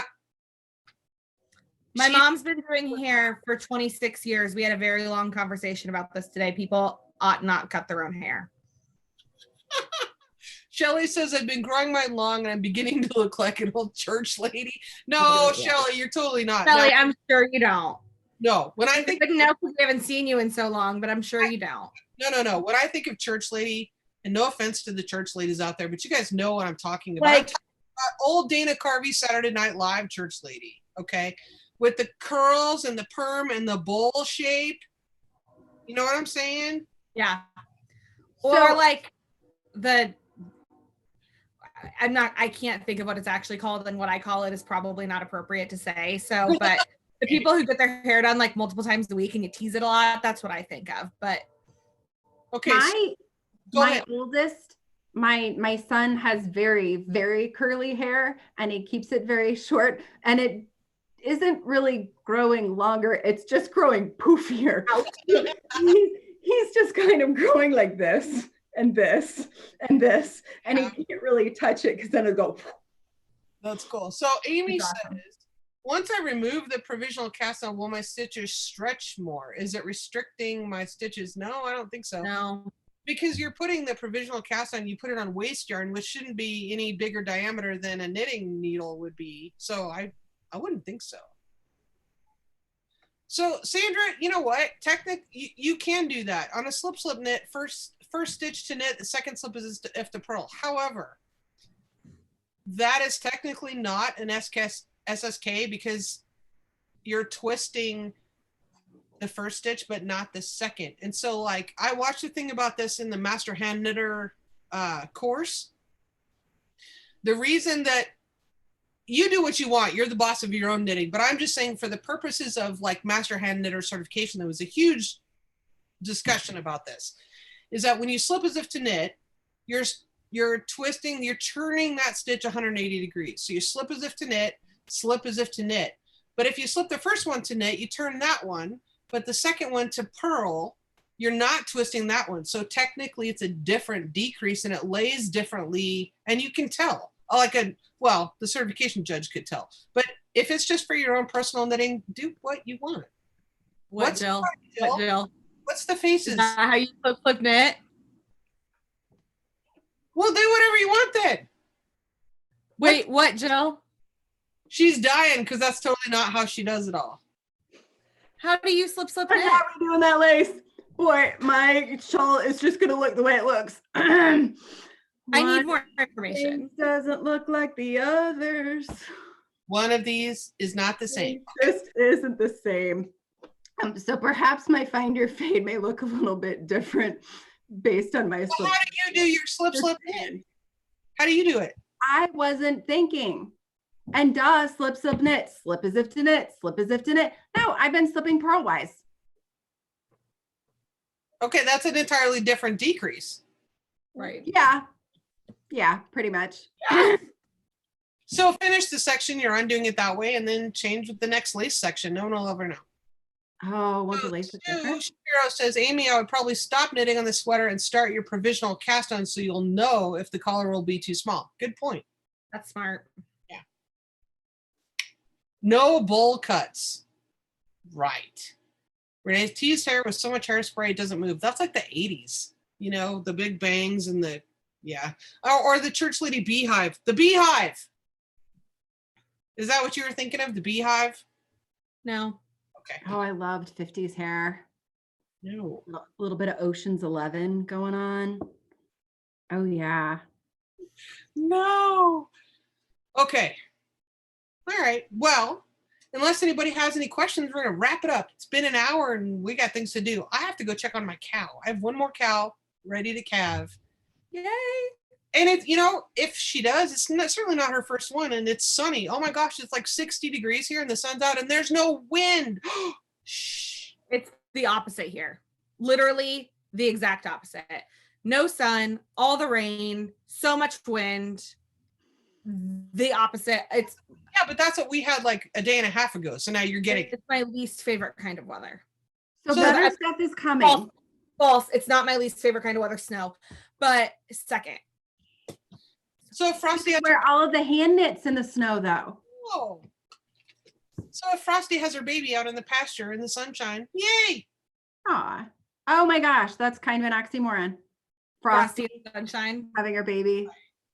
my mom's been doing hair for 26 years. We had a very long conversation about this today. People ought not cut their own hair. Shelly says, I've been growing mine long and I'm beginning to look like an old church lady. No, Shelly, you're totally not. Shelly, I'm sure you don't. No, when I think no, because we haven't seen you in so long, but I'm sure you don't. No. When I think of church lady, and no offense to the church ladies out there, but you guys know what I'm talking about. Like, I'm talking about old Dana Carvey Saturday Night Live church lady, okay? With the curls and the perm and the bowl shape. You know what I'm saying? Yeah. Or like I can't think of what it's actually called, and what I call it is probably not appropriate to say. So, but the people who get their hair done like multiple times a week and you tease it a lot, that's what I think of. But okay. My oldest, my son has very, very curly hair, and he keeps it very short, and it isn't really growing longer. It's just growing poofier. He's just kind of growing like this and this and this, and he can't really touch it because then it'll go. That's cool. So Amy says, once I remove the provisional cast on, will my stitches stretch more? Is it restricting my stitches? No, I don't think so. No. Because you're putting the provisional cast on, you put it on waste yarn, which shouldn't be any bigger diameter than a knitting needle would be. So I wouldn't think so. So Sandra, you know what? You can do that. On a slip knit, first stitch to knit, the second slip is if to purl. However, that is technically not an SSK because you're twisting the first stitch but not the second. And so like I watched a thing about this in the Master Hand Knitter course. The reason that you do what you want, you're the boss of your own knitting, but I'm just saying for the purposes of like Master Hand Knitter certification, there was a huge discussion about this, is that when you slip as if to knit, you're twisting, you're turning that stitch 180 degrees. So you slip as if to knit, slip as if to knit. But if you slip the first one to knit, you turn that one, but the second one to purl, you're not twisting that one. So technically it's a different decrease and it lays differently, and you can tell. well, the certification judge could tell. But if it's just for your own personal knitting, do what you want. What, Jill? What, Jill? What's the faces? Is that how you flip knit? Well, do whatever you want then. Wait, what, Jill? She's dying because that's totally not how she does it all. How do you slip knit? How are we doing that lace? Boy, my shawl is just going to look the way it looks. I need more information. It doesn't look like the others. One of these is not the same. It just isn't the same. So perhaps my find your fade may look a little bit different based on my slip. How do you do your slip knit? How do you do it? I wasn't thinking. And slip knit, slip as if to knit, slip as if to knit. No, I've been slipping purlwise. Okay, that's an entirely different decrease. Right. Yeah, pretty much. So finish the section, you're undoing it that way, and then change with the next lace section. No one will ever know. Oh, won't the lace look different? Shapiro says, Amy, I would probably stop knitting on the sweater and start your provisional cast on so you'll know if the collar will be too small. Good point. That's smart. Yeah. No bowl cuts. Right. Renee's teased hair with so much hairspray it doesn't move. That's like the 80s. You know, the big bangs and the, yeah. Or the church lady beehive. The beehive. Is that what you were thinking of? The beehive? No. Okay. Oh, I loved 50s hair. No. A little bit of Ocean's 11 going on. Oh, yeah. No. Okay. All right. Well, unless anybody has any questions, we're going to wrap it up. It's been an hour and we got things to do. I have to go check on my cow. I have one more cow ready to calve. Yay. And it's, you know, if she does, it's certainly not her first one, and it's sunny. Oh my gosh, it's like 60 degrees here and the sun's out and there's no wind. Shh. It's the opposite here. Literally the exact opposite. No sun, all the rain, so much wind. The opposite. It's yeah, but that's what we had like a day and a half ago. So now you're getting it's my least favorite kind of weather. So better stuff is coming. False. It's not my least favorite kind of weather, snow. But second. So Frosty has wear all of the hand knits in the snow though. Whoa. So if Frosty has her baby out in the pasture in the sunshine, yay! Aw. Oh my gosh, that's kind of an oxymoron. Frosty sunshine having her baby.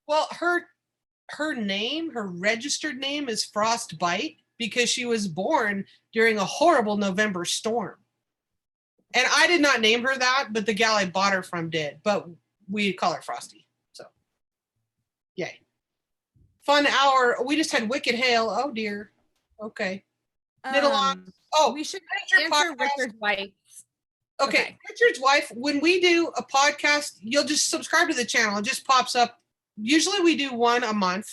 Well, her name, her registered name is Frostbite because she was born during a horrible November storm. And I did not name her that, but the gal I bought her from did. But we call her Frosty. So, yay. Fun hour. We just had wicked hail. Oh, dear. Okay. Knit along. Oh, we should answer Richard's wife. Okay. Richard's wife, when we do a podcast, you'll just subscribe to the channel. It just pops up. Usually we do one a month.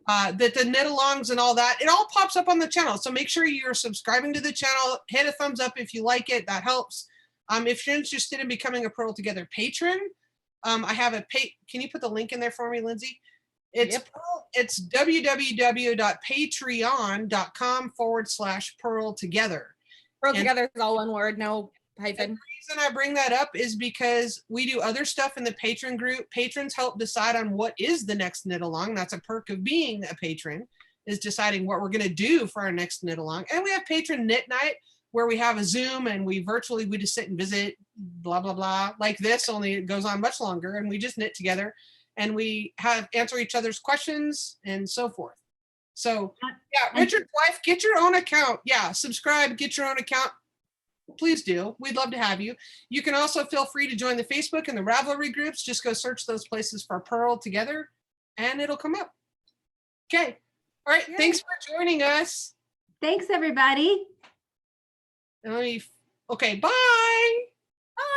That the knit alongs and all that, it all pops up on the channel. So make sure you're subscribing to the channel. Hit a thumbs up if you like it. That helps. If you're interested in becoming a Purl Together patron, I have can you put the link in there for me, Lindsay? It's it's www.patreon.com/Purl Together. Purl Together is all one word, no hyphen. The reason I bring that up is because we do other stuff in the Patron group. Patrons help decide on what is the next knit along. That's a perk of being a patron, is deciding what we're going to do for our next knit along. And we have patron knit night where we have a Zoom and we just sit and visit, blah, blah, blah, like this, only it goes on much longer. And we just knit together and we answer each other's questions and so forth. So yeah, Richard's wife, get your own account. Yeah, subscribe, get your own account. Please do. We'd love to have you. You can also feel free to join the Facebook and the Ravelry groups. Just go search those places for Purl Together and it'll come up. Okay. All right. Yeah. Thanks for joining us. Thanks, everybody. Okay. Bye.